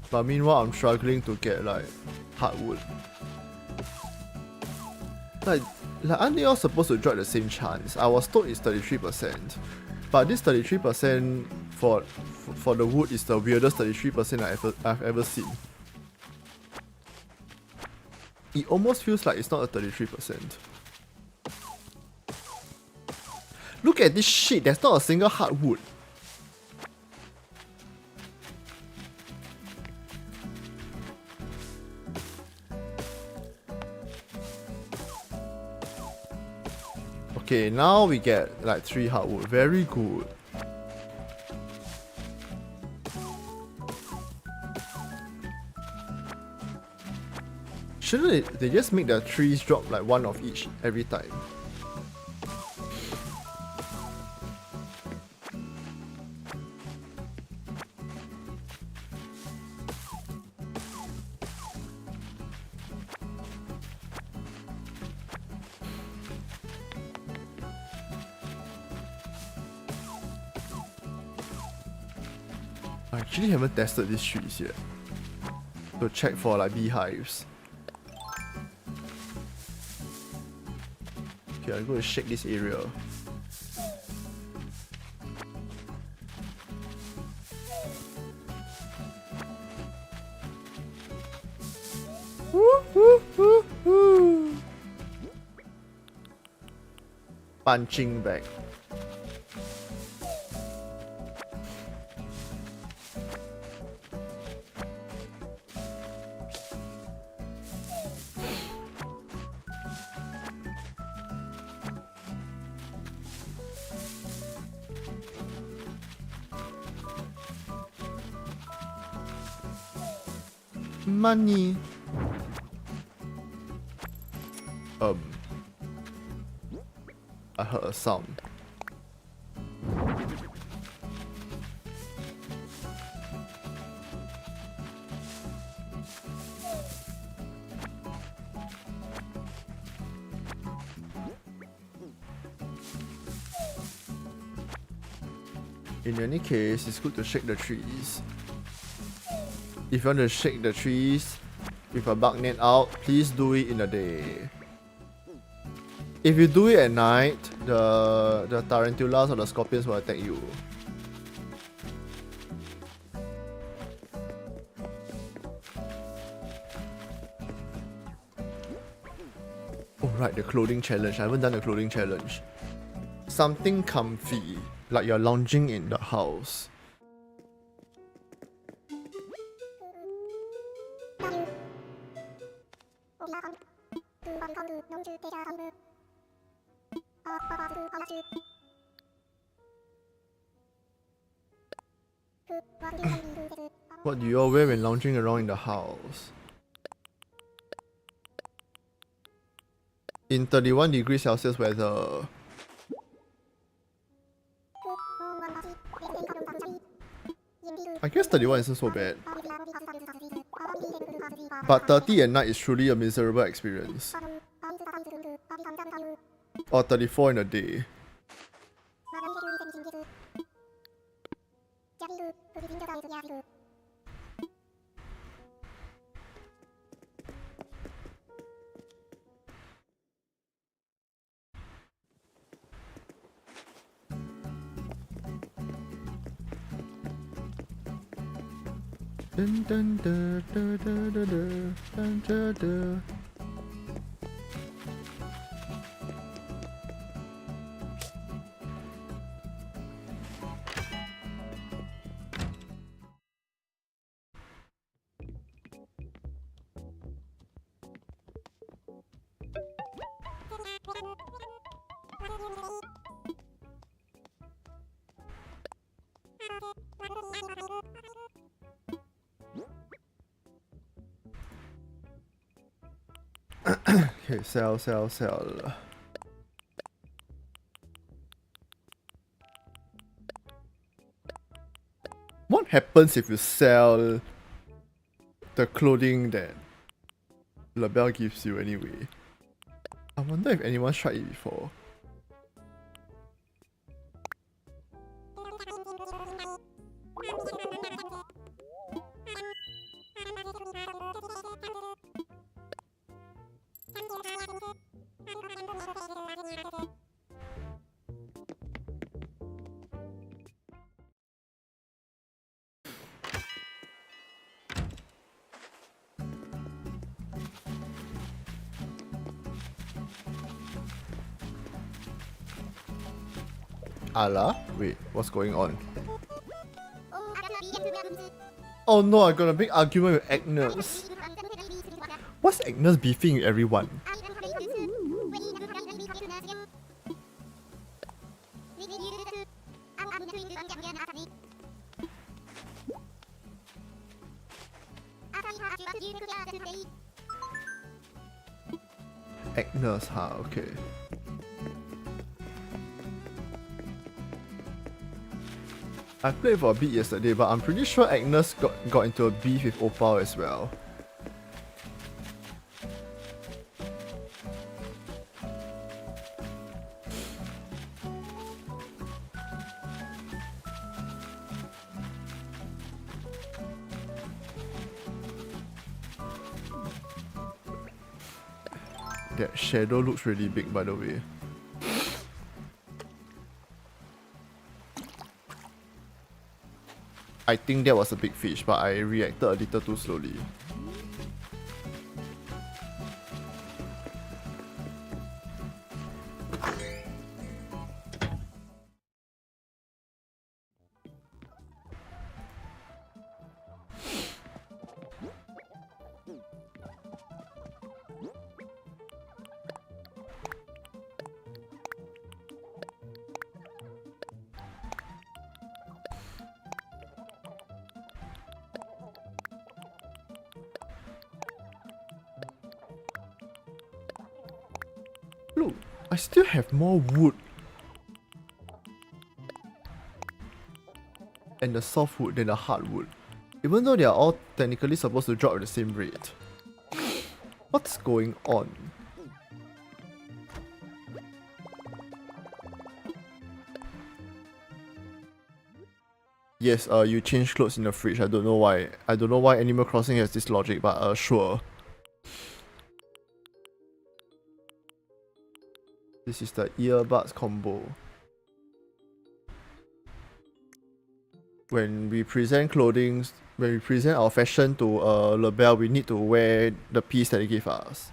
But meanwhile I'm struggling to get like hardwood. Like aren't they all supposed to drop the same chance? I was told it's 33%. But this 33% for the wood is the weirdest 33% I've ever seen. It almost feels like it's not a 33%. Look at this shit, there's not a single hardwood. Okay, now we get like 3 hardwood. Very good. Shouldn't they just make the trees drop like 1 of each every time? I actually haven't tested these trees yet to check for like beehives. Okay, I'm going to shake this area. Woo, woo, woo, woo. Punching bag. Money. I heard a sound. In any case, it's good to shake the trees. If you want to shake the trees with a bug net out, please do it in the day. If you do it at night, the tarantulas or the scorpions will attack you. right, the clothing challenge. I haven't done the clothing challenge. Something comfy, like you're lounging in the house. What do you all wear when lounging around in the house? In 31 degrees Celsius weather. I guess 31 isn't so bad. But 30 at night is truly a miserable experience. Or 34 in a day. Dun, dun, dun, dun, dun, dun, dun, dun, dun. Okay, sell. What happens if you sell the clothing that LaBelle gives you anyway? I wonder if anyone's tried it before. Allah? Wait, what's going on? Oh no, I'm gonna make argument with Agnes. What's Agnes beefing with everyone? Agnes, huh? Okay. I played for a bit yesterday, but I'm pretty sure Agnes got into a beef with Opal as well. That shadow looks really big, by the way. I think that was a big fish, but I reacted a little too slowly. Look, I still have more wood. And the softwood than the hardwood. Even though they are all technically supposed to drop at the same rate. What's going on? Yes, you change clothes in the fridge. I don't know why. I don't know why Animal Crossing has this logic, but sure. This is the earbuds combo. When we present clothing, when we present our fashion to LaBelle, we need to wear the piece that they give us.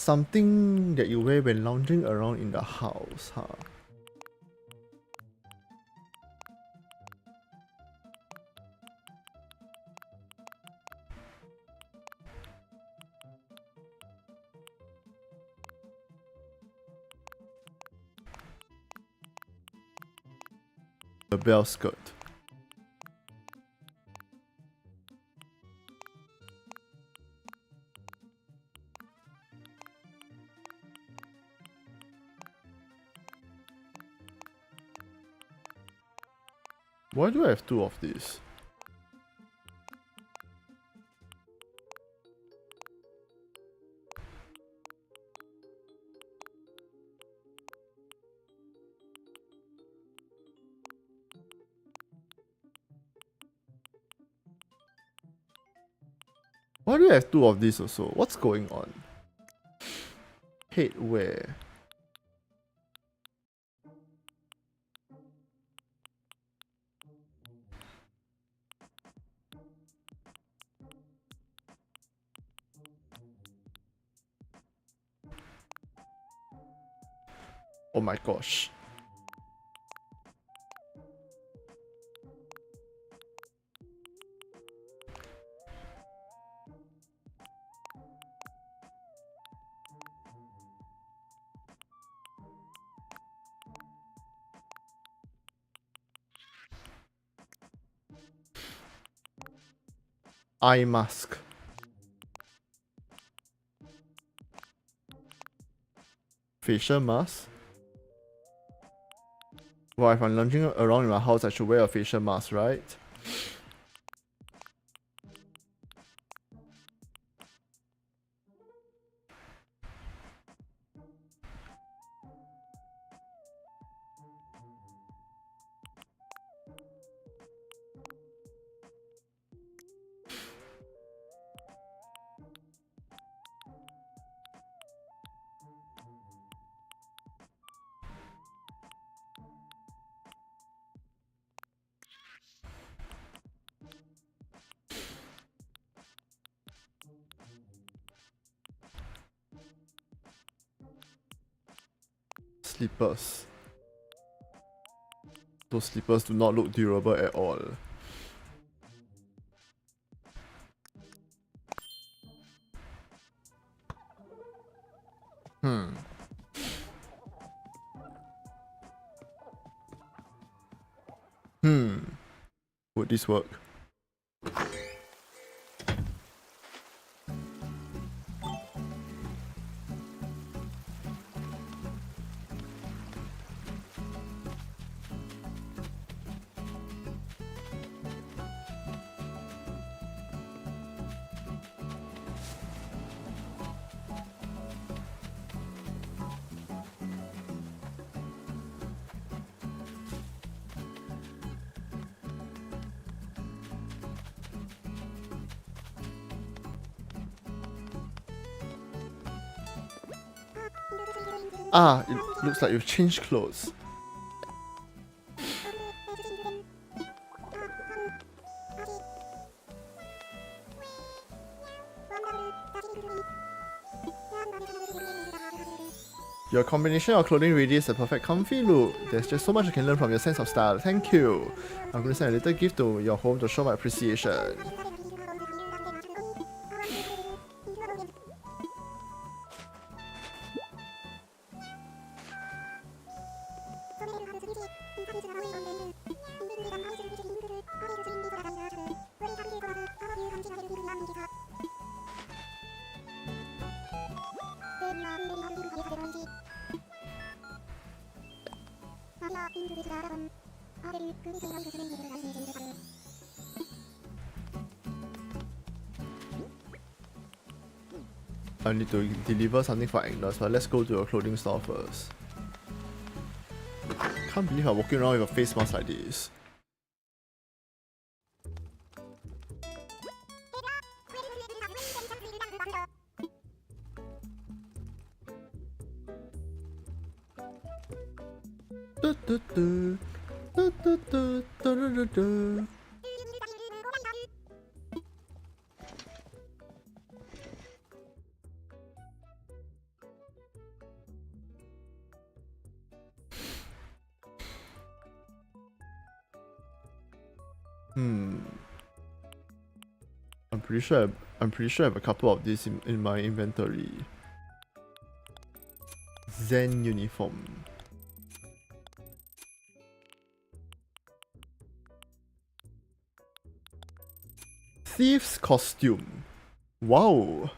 Something that you wear when lounging around in the house, huh? A bell skirt. Why do I have two of these? Why do I have two of these also? What's going on? Headwear. Oh my gosh. Eye mask. Facial mask. Well, if I'm lounging around in my house, I should wear a facial mask, right? Slippers. Those slippers do not look durable at all. Would this work? Ah, it looks like you've changed clothes. Your combination of clothing radiates a perfect comfy look. There's just so much I can learn from your sense of style. Thank you. I'm going to send a little gift to your home to show my appreciation. I need to deliver something for Agnes, but let's go to a clothing store first. Can't believe I'm walking around with a face mask like this. Hmm. I'm pretty sure I have a couple of these in my inventory. Zen uniform. Thief's costume. Wow.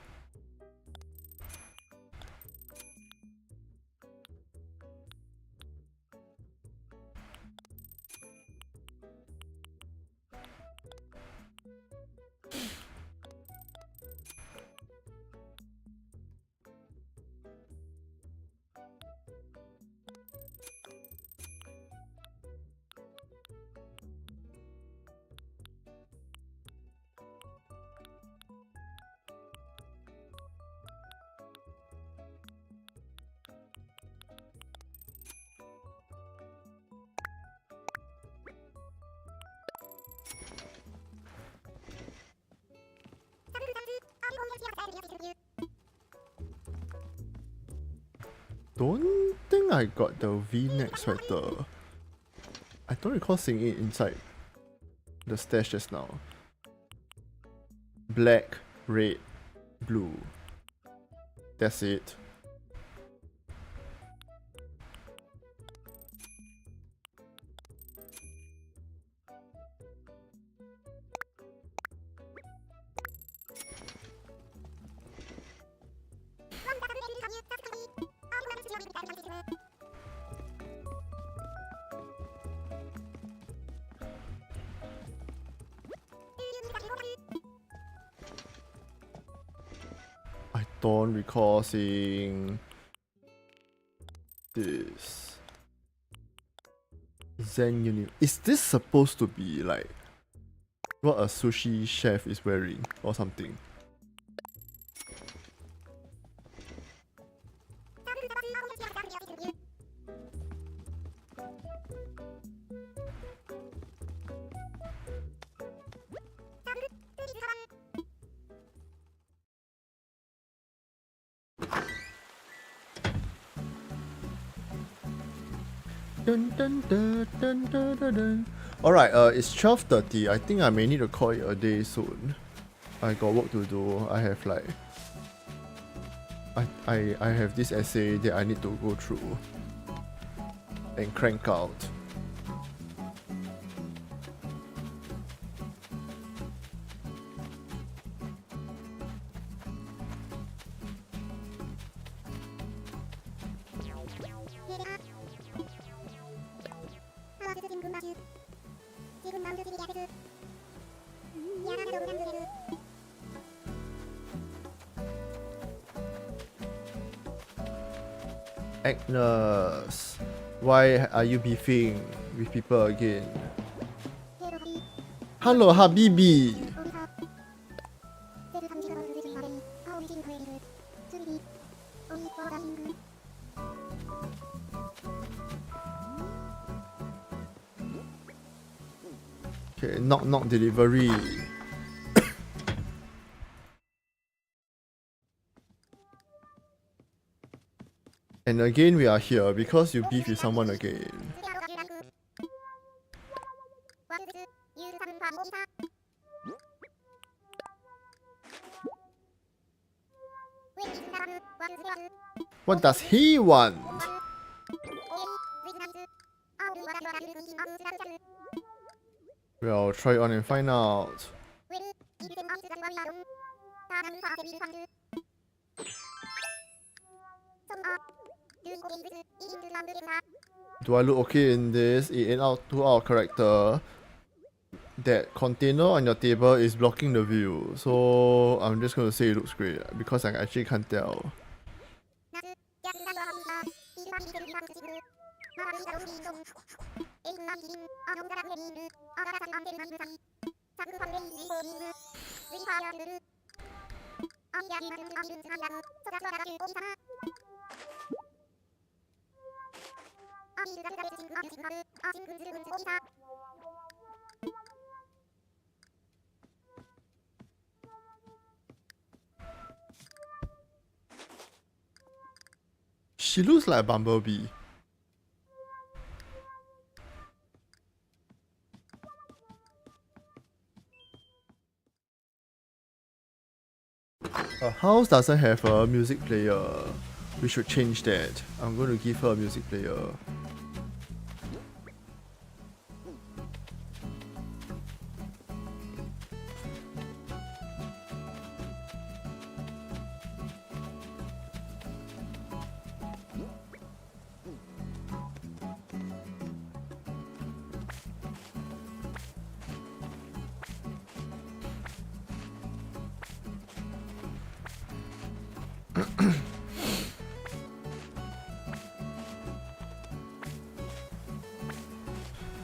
Don't think I got the V-neck sweater. I don't recall seeing it inside the stash just now. Black, red, blue. That's it. I don't recall seeing this. Zen uni. Is this supposed to be like what a sushi chef is wearing or something? Dun, dun, dun, dun, dun, dun, dun. Alright, it's 12:30. I think I may need to call it a day soon. I got work to do. I have like I have this essay that I need to go through and crank out. Agnes, why are you beefing with people again? Hello, Habibi. Okay, knock delivery. And again, we are here because you beef with someone again. What does he want? Well, try it on and find out. Do I look okay in this? It ain't out to our character. That container on your table is blocking the view, so I'm just gonna say it looks great because I actually can't tell. She looks like a bumblebee. Her house doesn't have a music player. We should change that. I'm going to give her a music player.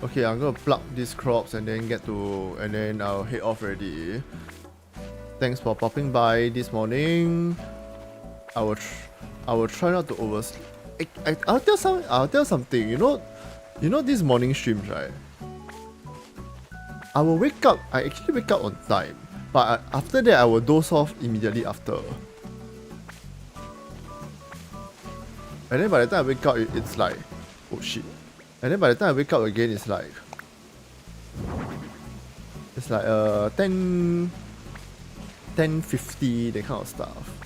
Okay, I'm gonna pluck these crops and then I'll head off already. Thanks for popping by this morning. I will try not to oversleep. I'll tell something. You know these morning streams, right? I actually wake up on time, but after that I will doze off immediately after. And then by the time I wake up, it's like, oh shit. And then by the time I wake up again, it's like 10:50, that kind of stuff.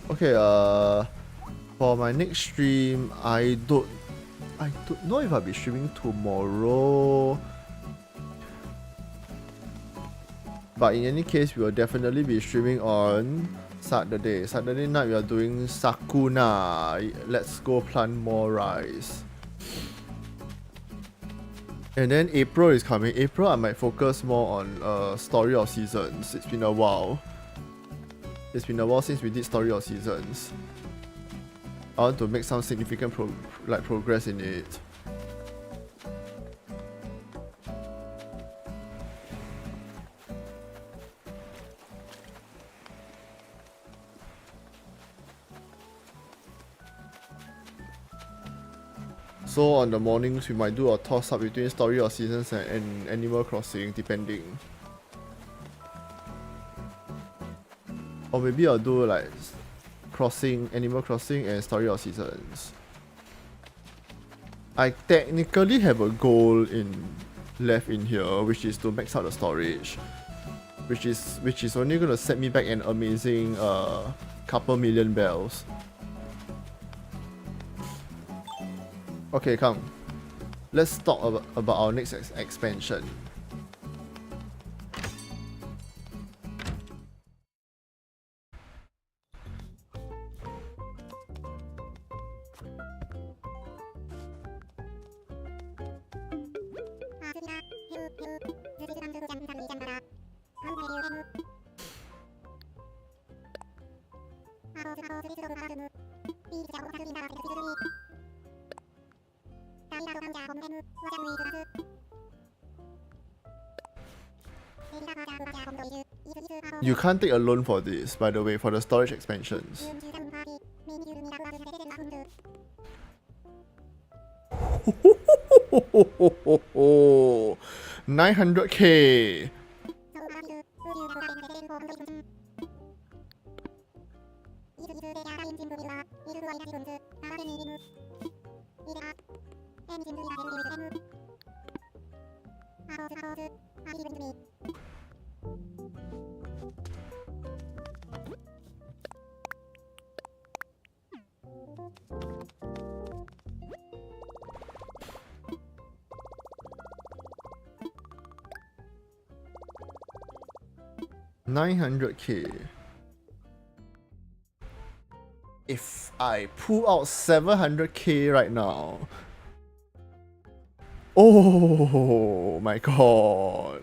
Okay, for my next stream, I don't know if I'll be streaming tomorrow. But in any case, we will definitely be streaming on Saturday. Saturday night, we are doing Sakuna. Let's go plant more rice. And then April is coming. April, I might focus more on Story of Seasons. It's been a while. It's been a while since we did Story of Seasons. I want to make some significant progress in it. So on the mornings, we might do a toss-up between Story of Seasons and Animal Crossing, depending. Or maybe I'll do like Animal Crossing and Story of Seasons. I technically have a goal left in here, which is to max out the storage. Which is only gonna set me back an amazing couple million bells. Okay, come. Let's talk about our next expansion. You can't take a loan for this, by the way, for the storage expansions. 900k. 900k. If I pull out 700k right now. Oh my god.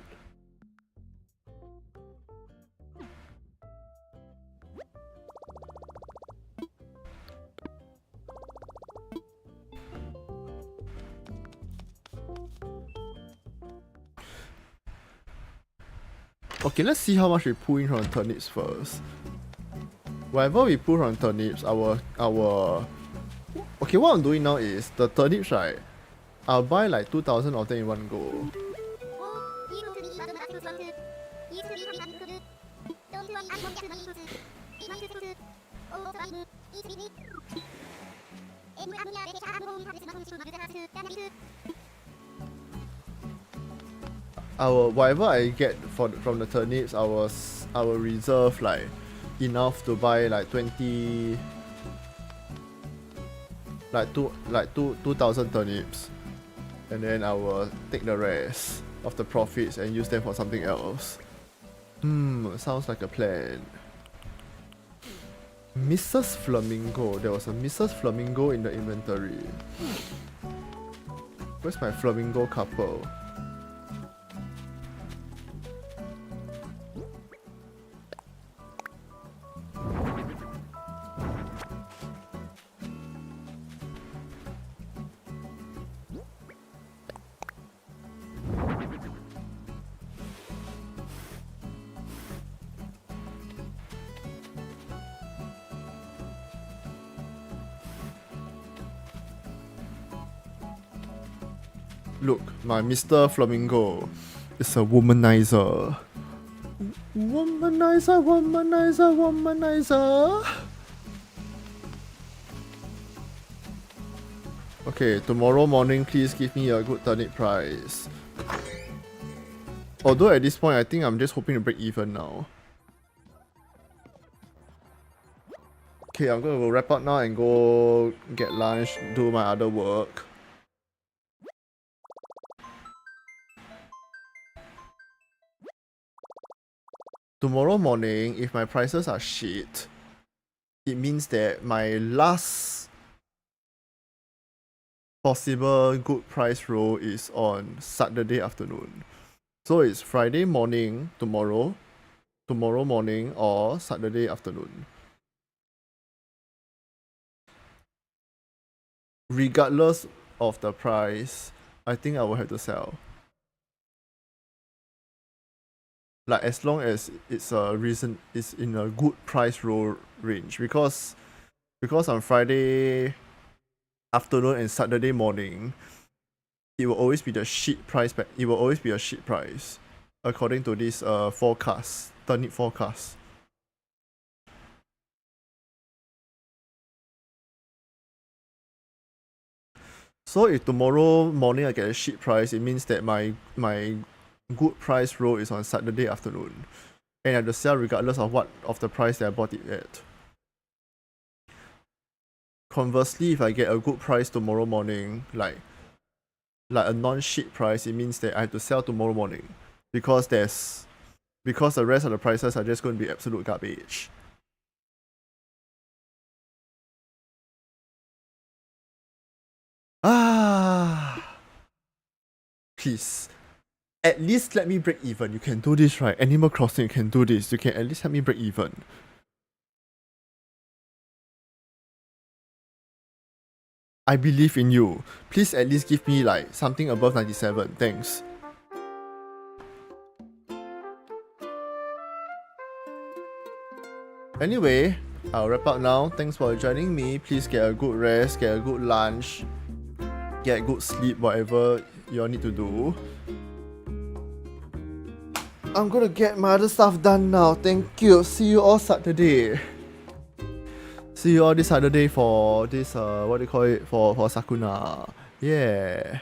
Okay, let's see how much we pull in from turnips first. Whatever we pull from turnips, our okay, what I'm doing now is the turnips, right? I'll buy like 2,000 of them in one go. Whatever I get from the turnips, I will reserve like enough to buy like 20, like 2,000 turnips, and then I will take the rest of the profits and use them for something else. Sounds like a plan. Mrs. Flamingo. There was a Mrs. Flamingo in the inventory. Where's my flamingo couple? Look, my Mr. Flamingo is a womanizer. Womanizer, womanizer, womanizer. Okay, tomorrow morning, please give me a good turnip price. Although at this point, I think I'm just hoping to break even now. Okay, I'm gonna go wrap up now and go get lunch, do my other work. Tomorrow morning, if my prices are shit, it means that my last possible good price roll is on Saturday afternoon. So it's Friday morning tomorrow morning, or Saturday afternoon. Regardless of the price, I think I will have to sell. Like, as long as it's in a good price roll range, because on Friday afternoon and Saturday morning, it will always be the shit price. It will always be a shit price, according to this forecast, turnip forecast. So if tomorrow morning I get a shit price, it means that my good price roll is on Saturday afternoon, and I have to sell regardless of the price that I bought it at. Conversely, if I get a good price tomorrow morning, like a non-shit price, it means that I have to sell tomorrow morning, because the rest of the prices are just going to be absolute garbage. Please. At least let me break even. You can do this, right? Animal Crossing, you can do this. You can at least help me break even. I believe in you. Please at least give me like something above 97. Thanks. Anyway, I'll wrap up now. Thanks for joining me. Please get a good rest, get a good lunch, get good sleep, whatever you all need to do. I'm gonna get my other stuff done now. Thank you. See you all Saturday. See you all this Saturday for this what do you call it, for Sakuna. Yeah.